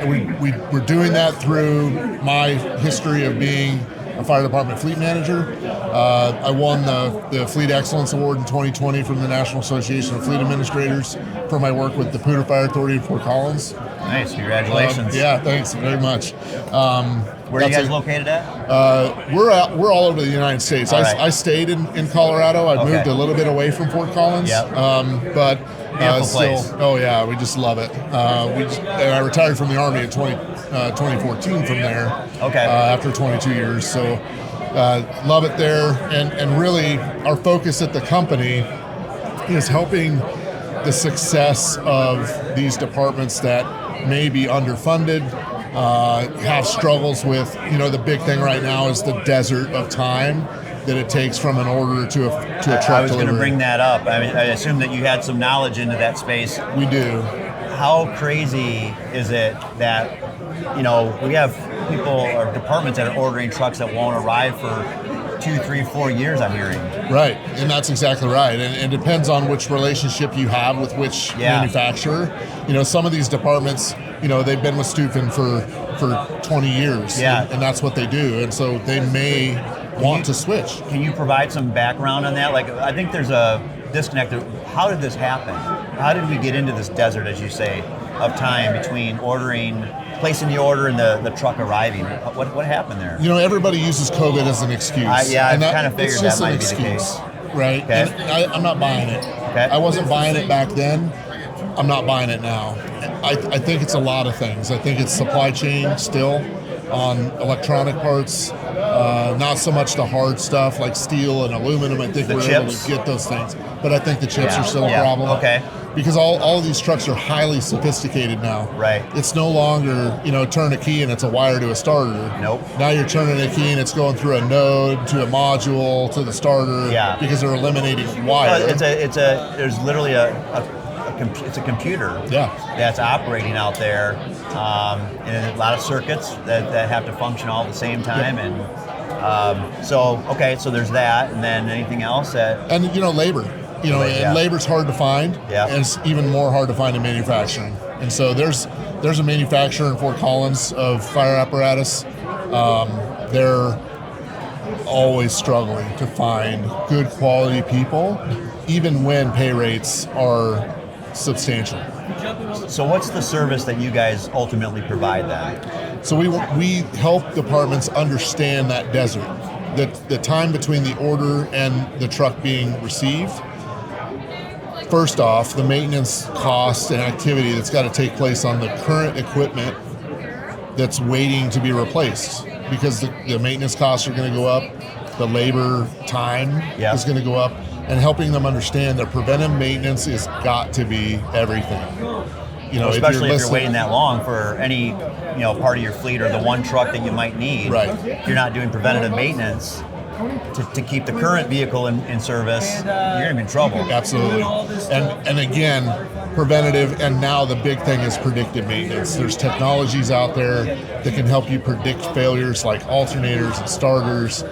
We're doing that through my history of being a fire department fleet manager. I won the Fleet Excellence Award in 2020 from the National Association of Fleet Administrators for my work with the Poudre Fire Authority in Fort Collins. Nice, congratulations. Yeah, thanks very much. Where are you guys located at? We're all over the United States. Right. I stayed in Colorado. I moved a little bit away from Fort Collins. But place. Oh yeah, we just love it. And I retired from the Army in 2014 from there. After 22 years, so love it there. And really, our focus at the company is helping the success of these departments that may be underfunded, have struggles with. The big thing right now is the desert of time that it takes from an order to a truck I was going to delivery. bring that up. I mean, I assume that you had some knowledge into that space. We do. How crazy is it that, we have people or departments that are ordering trucks that won't arrive for 2, 3, 4 years, I'm hearing. Right, and that's exactly right. And it depends on which relationship you have with which manufacturer. Some of these departments, they've been with Stupin for 20 years. And that's what they do. And so they may want to switch. Can you provide some background on that? Like, I think there's a disconnect. How did this happen? How did we get into this desert, as you say, of time between placing the order and the truck arriving? What happened there? Everybody uses COVID as an excuse. I kind of figured that might be the case. Right? Okay. And I'm not buying it. Okay. I wasn't buying it back then. I'm not buying it now. I think it's a lot of things. I think it's supply chain still on electronic parts, not so much the hard stuff like steel and aluminum. I think we're able to get those things. But I think the chips are still a problem. Okay. Because all of these trucks are highly sophisticated now. Right. It's no longer, turn a key and it's a wire to a starter. Nope. Now you're turning a key and it's going through a node to a module to the starter. Because they're eliminating wire. Well, there's literally it's a computer that's operating out there, and a lot of circuits that have to function all at the same time. And so there's that, and then anything else that... And, labor. And labor's hard to find, and it's even more hard to find in manufacturing. And so there's a manufacturer in Fort Collins of fire apparatus. They're always struggling to find good quality people, even when pay rates are substantial. So what's the service that you guys ultimately provide then? So we help departments understand that desert, the time between the order and the truck being received. First off, the maintenance cost and activity that's got to take place on the current equipment that's waiting to be replaced, because the maintenance costs are going to go up, the labor time is going to go up, and helping them understand that preventive maintenance has got to be everything. Especially if you're waiting that long for any part of your fleet or the one truck that you might need. Right. If you're not doing preventative maintenance to keep the current vehicle in service, you're going to be in trouble. Absolutely. And again, preventative, and now the big thing is predictive maintenance. There's technologies out there that can help you predict failures like alternators and starters,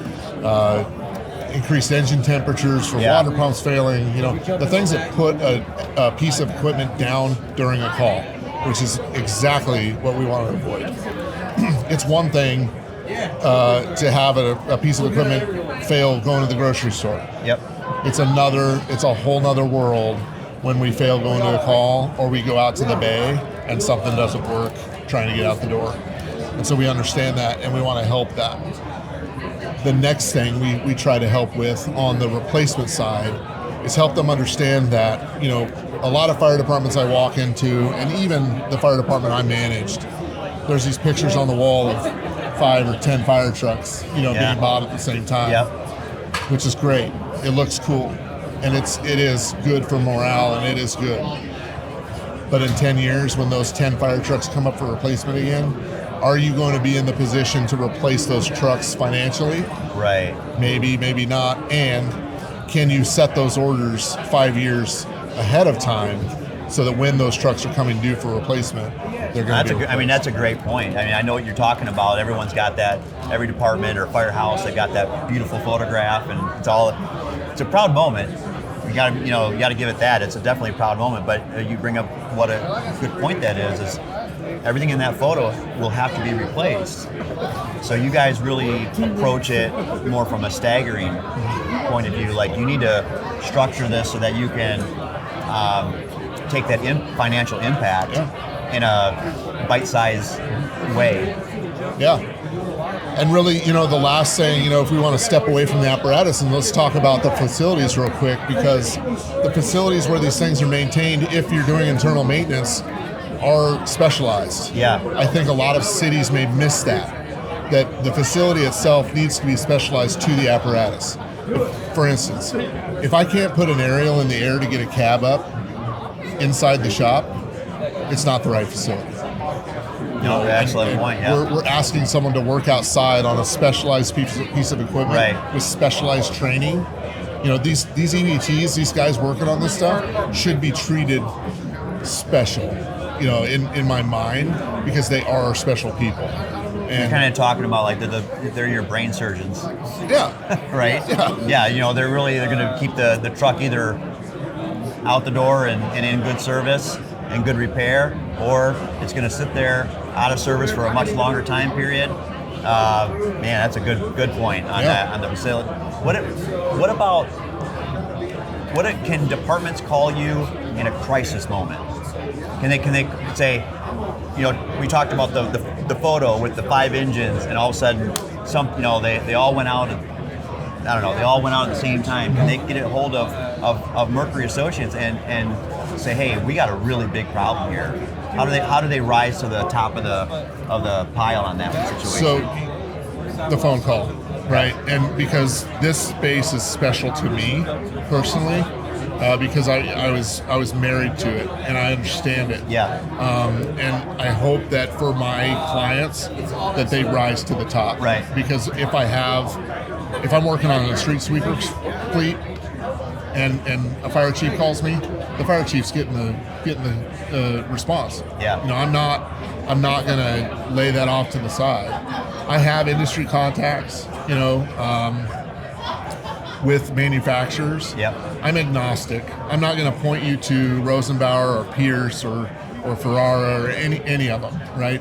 increased engine temperatures, for water pumps failing, the things that put a piece of equipment down during a call, which is exactly what we want to avoid. It's one thing to have a piece of equipment fail going to the grocery store. Yep. It's a whole nother world when we fail going to a call, or we go out to the bay and something doesn't work trying to get out the door. And so we understand that, and we want to help that. The next thing we try to help with on the replacement side is help them understand that, a lot of fire departments I walk into, and even the fire department I managed, there's these pictures on the wall of 5 or 10 fire trucks, being bought at the same time, which is great. It looks cool, and it is good for morale, and it is good. But in 10 years, when those 10 fire trucks come up for replacement again, are you going to be in the position to replace those trucks financially? Right. Maybe, maybe not. And can you set those orders 5 years ahead of time so that when those trucks are coming due for replacement, they're going to be replaced? That's a great point. I know what you're talking about. Everyone's got that, every department or firehouse, they got that beautiful photograph, and it's a proud moment. You got to give it that. It's definitely a proud moment. But you bring up what a good point that is everything in that photo will have to be replaced. So you guys really approach it more from a staggering point of view. Like, you need to structure this so that you can take that financial impact in a bite-sized way. Yeah. And really, the last thing, if we want to step away from the apparatus, and let's talk about the facilities real quick, because the facilities where these things are maintained, if you're doing internal maintenance, are specialized. Yeah. I think a lot of cities may miss that the facility itself needs to be specialized to the apparatus. For instance, if I can't put an aerial in the air to get a cab up inside the shop, it's not the right facility. No, excellent point. Yeah. We're asking someone to work outside on a specialized piece of equipment with specialized training. These EVTs, these guys working on this stuff, should be treated special. In my mind, because they are special people. And you're kind of talking about like they're your brain surgeons. Yeah. Right? Yeah. They're going to keep the truck either out the door and in good service and good repair, or it's going to sit there out of service for a much longer time period. Man, that's a good point on that, on the facility. Can departments call you in a crisis moment? Can they say, we talked about the photo with the 5 engines, and all of a sudden they all went out, they all went out at the same time. Can they get a hold of Mercury Associates and say, hey, we got a really big problem here? How do they rise to the top of the pile on that situation? So the phone call, right? And because this space is special to me personally, because I was married to it and I understand it. Yeah. And I hope that for my clients that they rise to the top. Right. Because if I'm working on a street sweeper fleet and a fire chief calls me, the fire chief's getting the response. Yeah. I'm not gonna lay that off to the side. I have industry contacts, with manufacturers. Yep. I'm agnostic. I'm not going to point you to Rosenbauer or Pierce or Ferrara or any of them, right?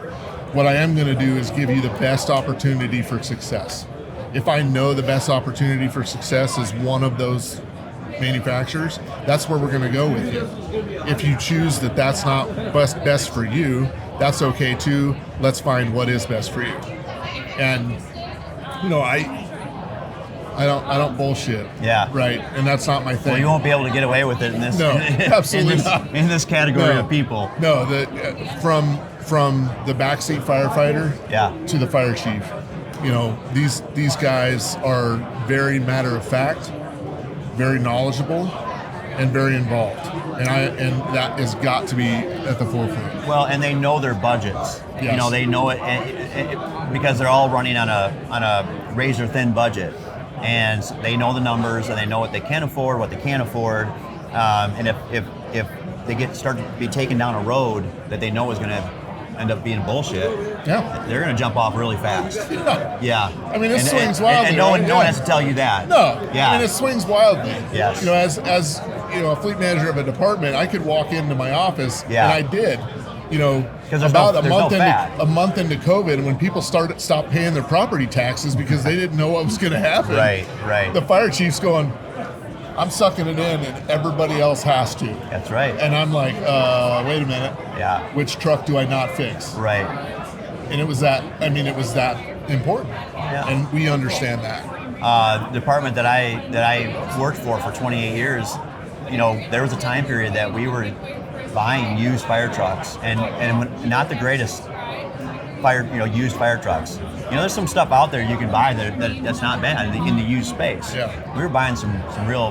What I am going to do is give you the best opportunity for success. If I know the best opportunity for success is one of those manufacturers, that's where we're going to go with you. If you choose that that's not best for you, that's okay too. Let's find what is best for you. And I don't bullshit. Yeah. Right. And that's not my thing. Well, you won't be able to get away with it in this. No, absolutely not. In this category of people. No, from the backseat firefighter to the fire chief, these guys are very matter of fact, very knowledgeable, and very involved. And that has got to be at the forefront. Well, and they know their budgets. Yes. They know it, because they're all running on a razor thin budget. And they know the numbers, and they know what they can afford, what they can't afford, and if they start to be taken down a road that they know is going to end up being bullshit, Yeah. they're going to jump off really fast. Yeah. I mean, it swings wildly. And no one has to tell you that. No. Yeah. I mean, it swings wildly. Yes. You know, as you know, a fleet manager of a department, I could walk into my office, and I did. You know, about a month into COVID, when people stopped paying their property taxes because they didn't know what was going to happen. Right. The fire chief's going, I'm sucking it in, and everybody else has to. That's right. And I'm like, wait a minute. Yeah. Which truck do I not fix? Right. And it was that important. Yeah. And we understand that. The department that I worked for 28 years, you know, there was a time period that we were buying used fire trucks and not the greatest used fire trucks. You know, there's some stuff out there you can buy that's not bad in the used space. Yeah. We were buying some real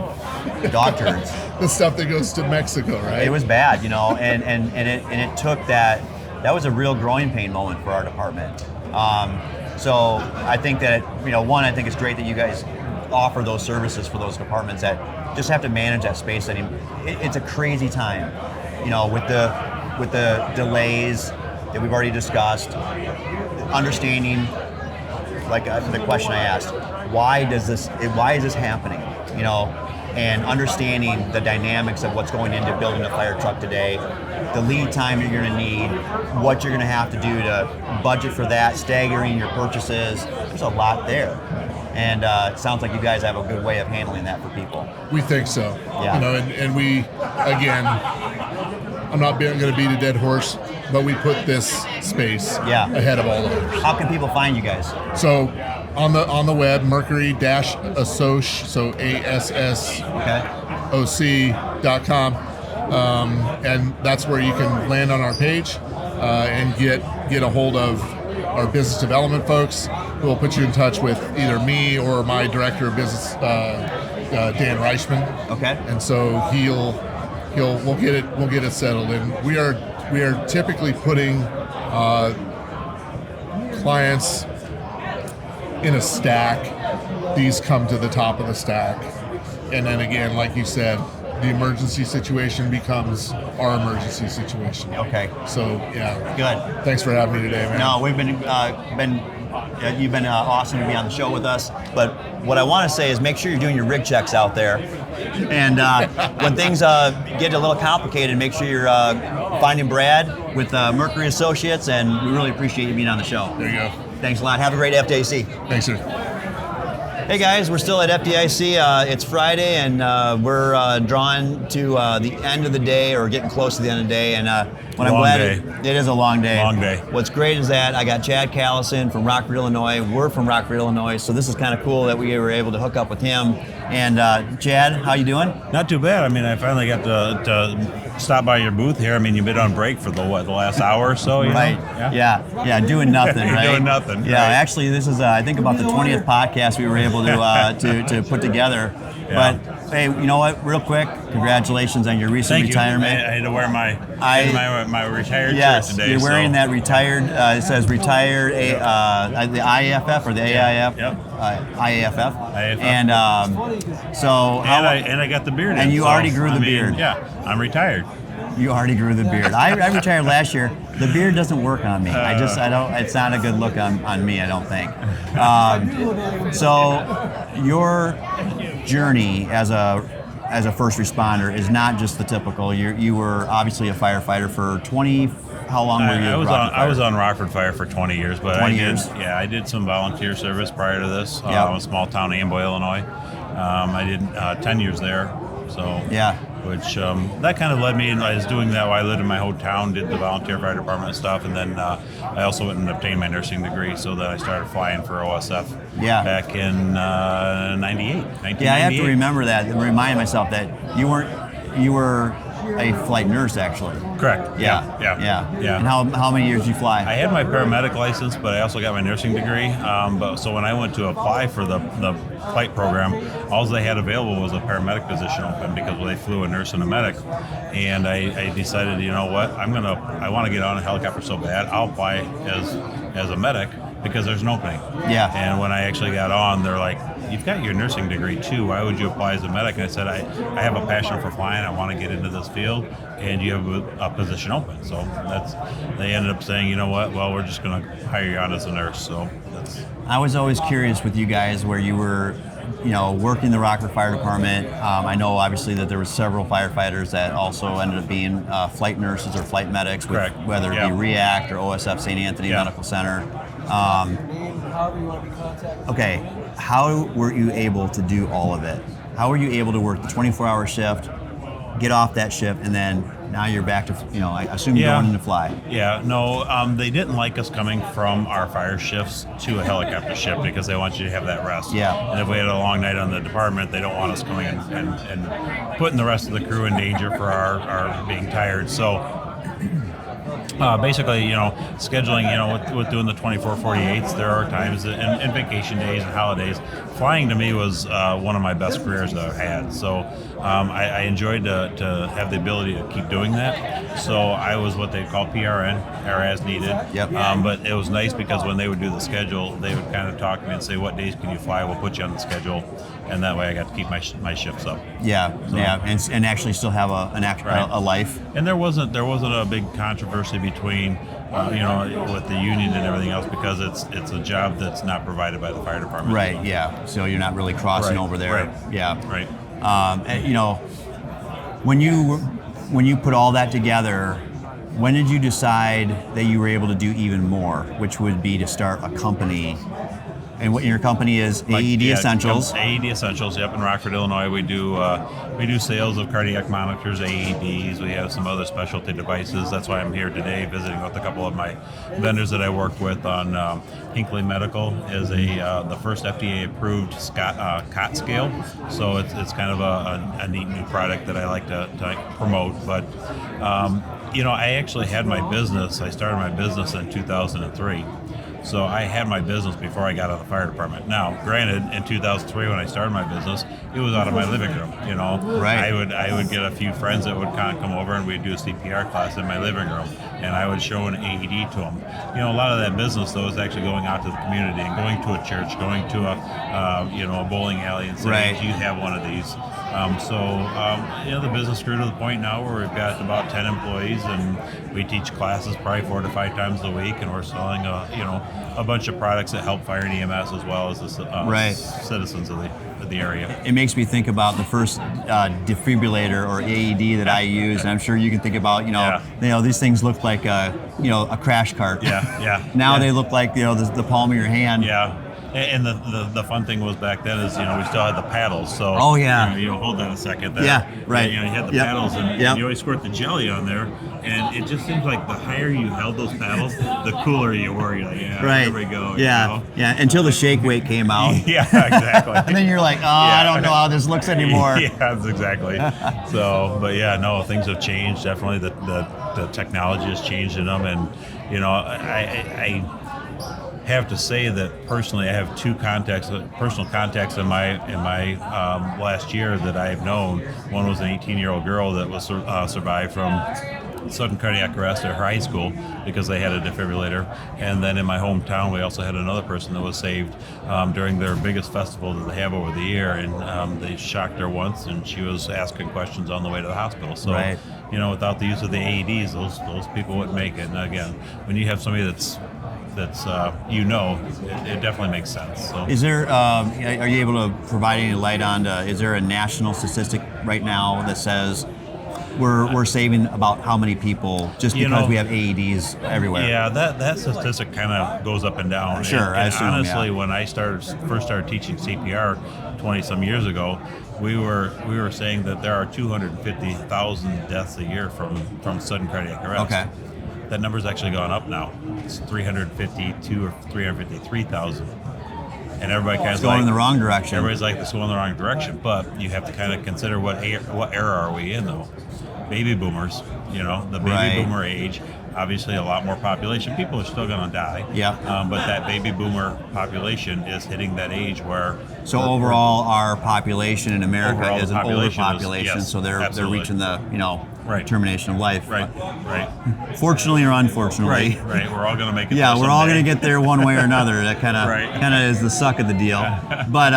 dog turds. The stuff that goes to Mexico, right? It was bad, you know, and it took that was a real growing pain moment for our department. So I think that, you know, I think it's great that you guys offer those services for those departments that just have to manage that space. It's a crazy time, you know, with the delays that we've already discussed, understanding, like the question I asked, why is this happening, you know, and understanding the dynamics of what's going into building a fire truck today, the lead time you're going to need, what you're going to have to do to budget for that, staggering your purchases. There's a lot there. And it sounds like you guys have a good way of handling that for people. We think so. Yeah. You know, and we, again, I'm not going to beat a dead horse, but we put this space ahead of all others. How can people find you guys? So on the web, Mercury-Assoc, so ASSOC.com, and that's where you can land on our page and get a hold of our business development folks, who will put you in touch with either me or my director of business, Dan Reichman. Okay. And so we'll get it settled, and we are typically putting clients in a stack. These come to the top of the stack, and then again, like you said, the emergency situation becomes our emergency situation. Okay. So yeah. Good. Thanks for having me today, man. No, we've you've been awesome to be on the show with us. But what I want to say is make sure you're doing your rig checks out there. And when things get a little complicated, make sure you're finding Brad with Mercury Associates, and we really appreciate you being on the show. There you go. Thanks a lot. Have a great FDIC. Thanks, sir. Hey guys, we're still at FDIC. It's Friday, and we're drawing to the end of the day, or getting close to the end of the day. And when I'm glad it is a long day. Long day. What's great is that I got Chad Callison from Rockford, Illinois. We're from Rockford, Illinois, so this is kind of cool that we were able to hook up with him. And Chad, how you doing? Not too bad. I mean, I finally got to stop by your booth here. I mean, you've been on break for the last hour or so, you right? know? Yeah, doing nothing, right? Doing nothing. Yeah, right. Actually, this is I think about the 20th podcast we were able to put together. Yeah. But hey, you know what? Real quick, congratulations on your recent retirement. I had to wear my retired shirt today. You're wearing that retired. It says retired. The IAFF or the AIF. Yep. IAFF. And so. And I got the beard. And you already grew the beard. Yeah, I'm retired. You already grew the beard. I retired last year. The beard doesn't work on me. I don't. It's not a good look on me, I don't think. So your journey as a first responder is not just the typical. You were obviously a firefighter for 20. How long were you? I was on Rockford Fire for 20 years, but 20 years. I did some volunteer service prior to this. A small town, Amboy, Illinois. I did 10 years there. So which that kind of led me, and I was doing that while I lived in my hometown, did the volunteer fire department stuff, and then I also went and obtained my nursing degree, so that I started flying for OSF back in 1998. Yeah, I have to remember that and remind myself that you were a flight nurse, actually. Correct. Yeah. And how many years did you fly? I had my paramedic license, but I also got my nursing degree. So when I went to apply for the flight program, all they had available was a paramedic position open, because they flew a nurse and a medic. And I decided, you know what, I want to get on a helicopter so bad, I'll apply as a medic, because there's an opening. Yeah. And when I actually got on, they're like, you've got your nursing degree too. Why would you apply as a medic? And I said, I have a passion for flying. I want to get into this field, and you have a position open. So they ended up saying, you know what? Well, we're just going to hire you on as a nurse. So I was always curious with you guys where you were, working the Rockford Fire Department. I know obviously that there were several firefighters that also ended up being flight nurses or flight medics, whether it be REACT or OSF St. Anthony Medical Center. Okay, how were you able to do all of it? How were you able to work the 24-hour shift, get off that shift, and then now you're back to, I assume you're going to fly? Yeah, no, they didn't like us coming from our fire shifts to a helicopter shift because they want you to have that rest. Yeah. And if we had a long night on the department, they don't want us coming in and putting the rest of the crew in danger for our being tired. So basically, scheduling, with doing the 24/48s, there are times and vacation days and holidays. Flying to me was one of my best careers that I've had. So I enjoyed to have the ability to keep doing that. So I was what they call PRN, or as needed. Yep. But it was nice because when they would do the schedule, they would kind of talk to me and say, what days can you fly? We'll put you on the schedule. And that way I got to keep my shifts up. Yeah, so, and actually still have a life. And there wasn't a big controversy between with the union and everything else because it's a job that's not provided by the fire department. Right. Yeah. So you're not really crossing over there. Right. Yeah. Right. When you put all that together, when did you decide that you were able to do even more, which would be to start a company? And what your company is, AED Essentials. AED Essentials, yep, in Rockford, Illinois. We do sales of cardiac monitors, AEDs. We have some other specialty devices. That's why I'm here today visiting with a couple of my vendors that I work with on Hinckley Medical is the first FDA-approved COT scale. So it's kind of a neat new product that I like to promote. But, I actually had my business. I started my business in 2003. So I had my business before I got out of the fire department. Now, granted, in 2003 when I started my business, it was out of my living room. Right. I would get a few friends that would kind of come over and we'd do a CPR class in my living room, and I would show an AED to them. A lot of that business though is actually going out to the community and going to a church, going to a bowling alley and saying, "Do you have one of these?" The business grew to the point now where we've got about 10 employees, and we teach classes probably 4 to 5 times a week, and we're selling a bunch of products that help fire and EMS as well as the citizens of the area. It makes me think about the first defibrillator or AED that I used, and I'm sure you can think about these things look like a crash cart. Yeah. Now they look like the palm of your hand. Yeah. And the fun thing was back then is we still had the paddles. So hold that a second. Right. You had the paddles, and you always squirt the jelly on there, and it just seems like the higher you held those paddles, the cooler you were. You're like, here we go. Yeah. Until the shake weight came out. Yeah, exactly. And then you're like, I don't know how this looks anymore. Yeah, that's exactly. So, but things have changed. Definitely, the technology has changed in them, and I have to say that personally, I have 2 personal contacts in my last year that I've known. One was an 18-year-old girl that was survived from sudden cardiac arrest at her high school because they had a defibrillator. And then in my hometown, we also had another person that was saved during their biggest festival that they have over the year, and they shocked her once, and she was asking questions on the way to the hospital. So, without the use of the AEDs, those people wouldn't make it. And again, when you have somebody that's it definitely makes sense. So. Is there, are you able to provide any light on, is there a national statistic right now that says we're saving about how many people just because we have AEDs everywhere? Yeah, that statistic kind of goes up and down. Sure, and honestly, when I first started teaching CPR 20-some years ago, we were saying that there are 250,000 deaths a year from sudden cardiac arrest. Okay. That number's actually gone up now. It's 352 or 353,000. And everybody kind of going in the wrong direction. Everybody's like, it's going in the wrong direction. But you have to kind of consider what era are we in, though. Baby boomers, the baby boomer age. Obviously, a lot more population. People are still going to die. Yeah. But that baby boomer population is hitting that age where. So overall, our population in America is an older population. Yes, so they're reaching the termination of life. Right. Fortunately or unfortunately. Right. We're all going to make it. Yeah, there we're all someday. going to get there one way or another. That kind of is the suck of the deal. But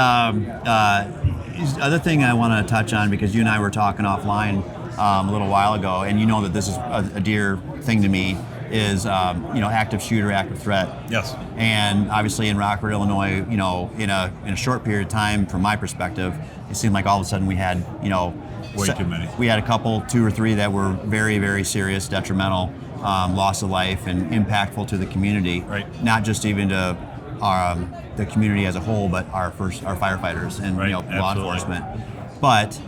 other thing I want to touch on, because you and I were talking offline a little while ago, and you know that this is a dear thing to me, is active shooter, active threat. Yes. And obviously in Rockford, Illinois, in a short period of time, from my perspective, it seemed like all of a sudden we had way too many. We had a couple, 2 or 3 that were very, very serious, detrimental, loss of life, and impactful to the community. Right. Not just even to the community as a whole, but our firefighters and law enforcement. But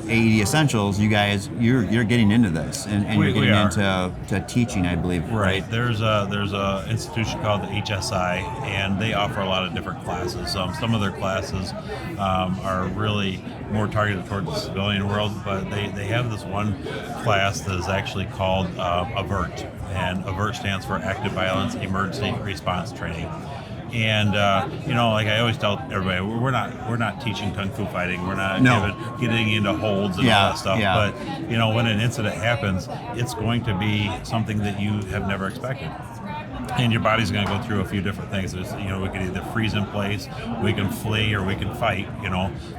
AED Essentials, you guys, you're getting into this, and you're getting into teaching, I believe. Right. There's a institution called the HSI, and they offer a lot of different classes. Some of their classes are really more targeted towards the civilian world, but they have this one class that is actually called AVERT, and AVERT stands for Active Violence Emergency Response Training. And like I always tell everybody, we're not teaching kung fu fighting. We're not getting into holds and all that stuff. Yeah. But when an incident happens, it's going to be something that you have never expected. And your body's going to go through a few different things. We can either freeze in place, we can flee, or we can fight.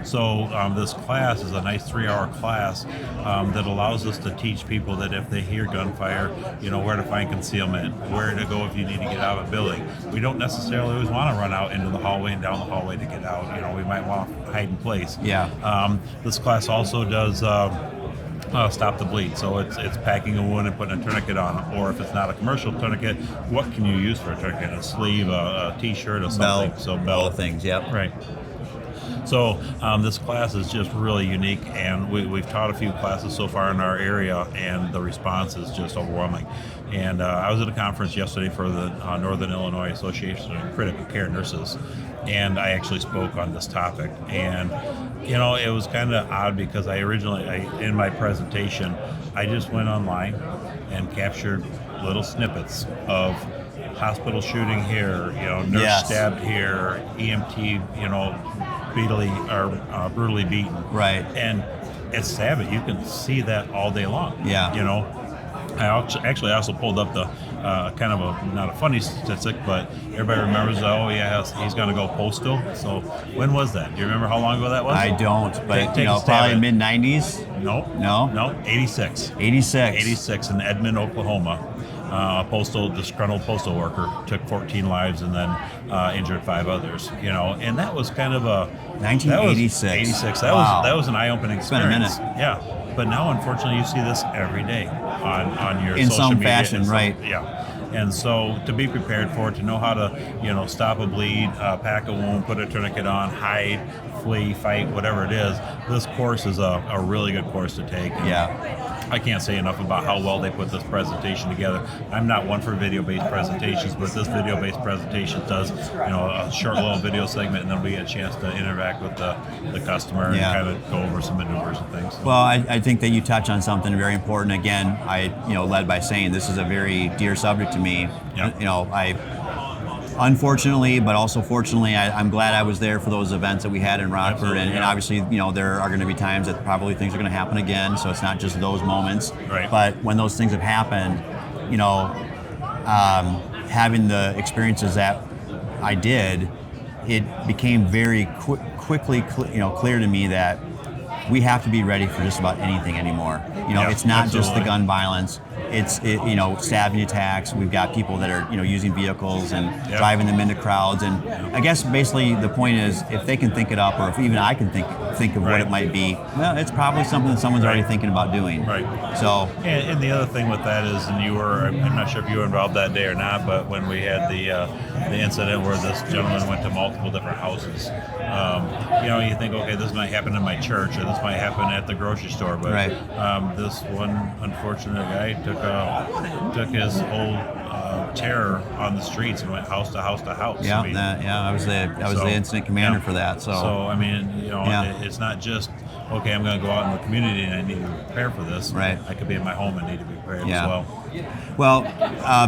So this class is a nice 3-hour class that allows us to teach people that if they hear gunfire, where to find concealment, where to go if you need to get out of a building. We don't necessarily always want to run out into the hallway and down the hallway to get out. We might want to hide in place. Yeah. This class also does stop the bleed. So it's packing a wound and putting a tourniquet on. Or if it's not a commercial tourniquet, what can you use for a tourniquet? A sleeve, a t-shirt, or something. Belt. All the things, yep. Right. So this class is just really unique, and we've taught a few classes so far in our area, and the response is just overwhelming. And I was at a conference yesterday for the Northern Illinois Association of Critical Care Nurses, and I actually spoke on this topic. And it was kind of odd because I in my presentation, I just went online and captured little snippets of hospital shooting here, nurse stabbed here, EMT, brutally beaten. Right. And it's savage. You can see that all day long. Yeah. I actually also pulled up the kind of not a funny statistic, but everybody remembers, he's going to go postal. So when was that? Do you remember how long ago that was? I don't, but probably mid-90s? No, 86. 86 in Edmond, Oklahoma. A disgruntled postal worker took 14 lives and then injured 5 others. And that was kind of a 1986. That was an eye-opening experience. It's been a minute. Yeah. But now, unfortunately, you see this every day on your in social some media. fashion, right? Yeah. And so to be prepared for it, to know how to, stop a bleed, pack a wound, put a tourniquet on, hide, flee, fight, whatever it is, this course is a really good course to take. And I can't say enough about how well they put this presentation together. I'm not one for video-based presentations, but this video-based presentation does, a short little video segment, and then we get a chance to interact with the customer and kind of go over some maneuvers and things. Well, I think that you touch on something very important. Again, I led by saying this is a very dear subject to me. Yep. Unfortunately, but also fortunately, I'm glad I was there for those events that we had in Rockford, and obviously, there are going to be times that probably things are going to happen again. So it's not just those moments. Right. But when those things have happened, having the experiences that I did, it became very quickly, clear to me that we have to be ready for just about anything anymore. It's not just the gun violence. It's stabbing attacks. We've got people that are using vehicles and driving them into crowds. And I guess basically the point is, if they can think it up, or if even I can think of what it might be, well, it's probably something that someone's already thinking about doing. Right. So. And the other thing with that is, and I'm not sure if you were involved that day or not, but when we had the incident where this gentleman went to multiple different houses, you think, okay, this might happen in my church, or this might happen at the grocery store, but this one unfortunate guy took his whole terror on the streets and went house to house to house. Yeah, I was the incident commander for that. So I mean, it's not just, okay, I'm going to go out in the community and I need to be prepared for this. Right. I could be in my home and need to be prepared as well. Well,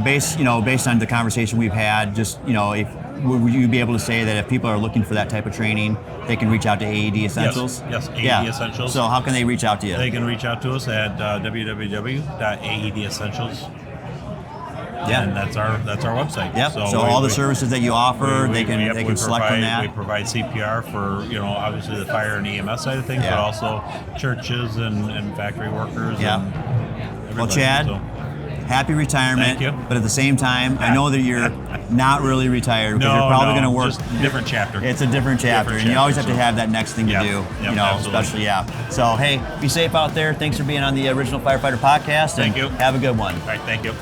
based on the conversation we've had, just would you be able to say that if people are looking for that type of training, they can reach out to AED Essentials? Yes, AED Essentials. So how can they reach out to you? They can reach out to us at www.aedessentials. Yeah, and that's our website. Yep. So all the services that you offer, they can select from that. We provide CPR for obviously the fire and EMS side of things, but also churches and factory workers. Yeah. And well, Chad, happy retirement. Thank you. But at the same time, I know that you're not really retired because you're probably going to work. Just a different chapter. It's a different chapter, and you always have to have that next thing to do. Especially So hey, be safe out there. Thanks for being on the Original Firefighter podcast. Thank you. Have a good one. All right. Thank you.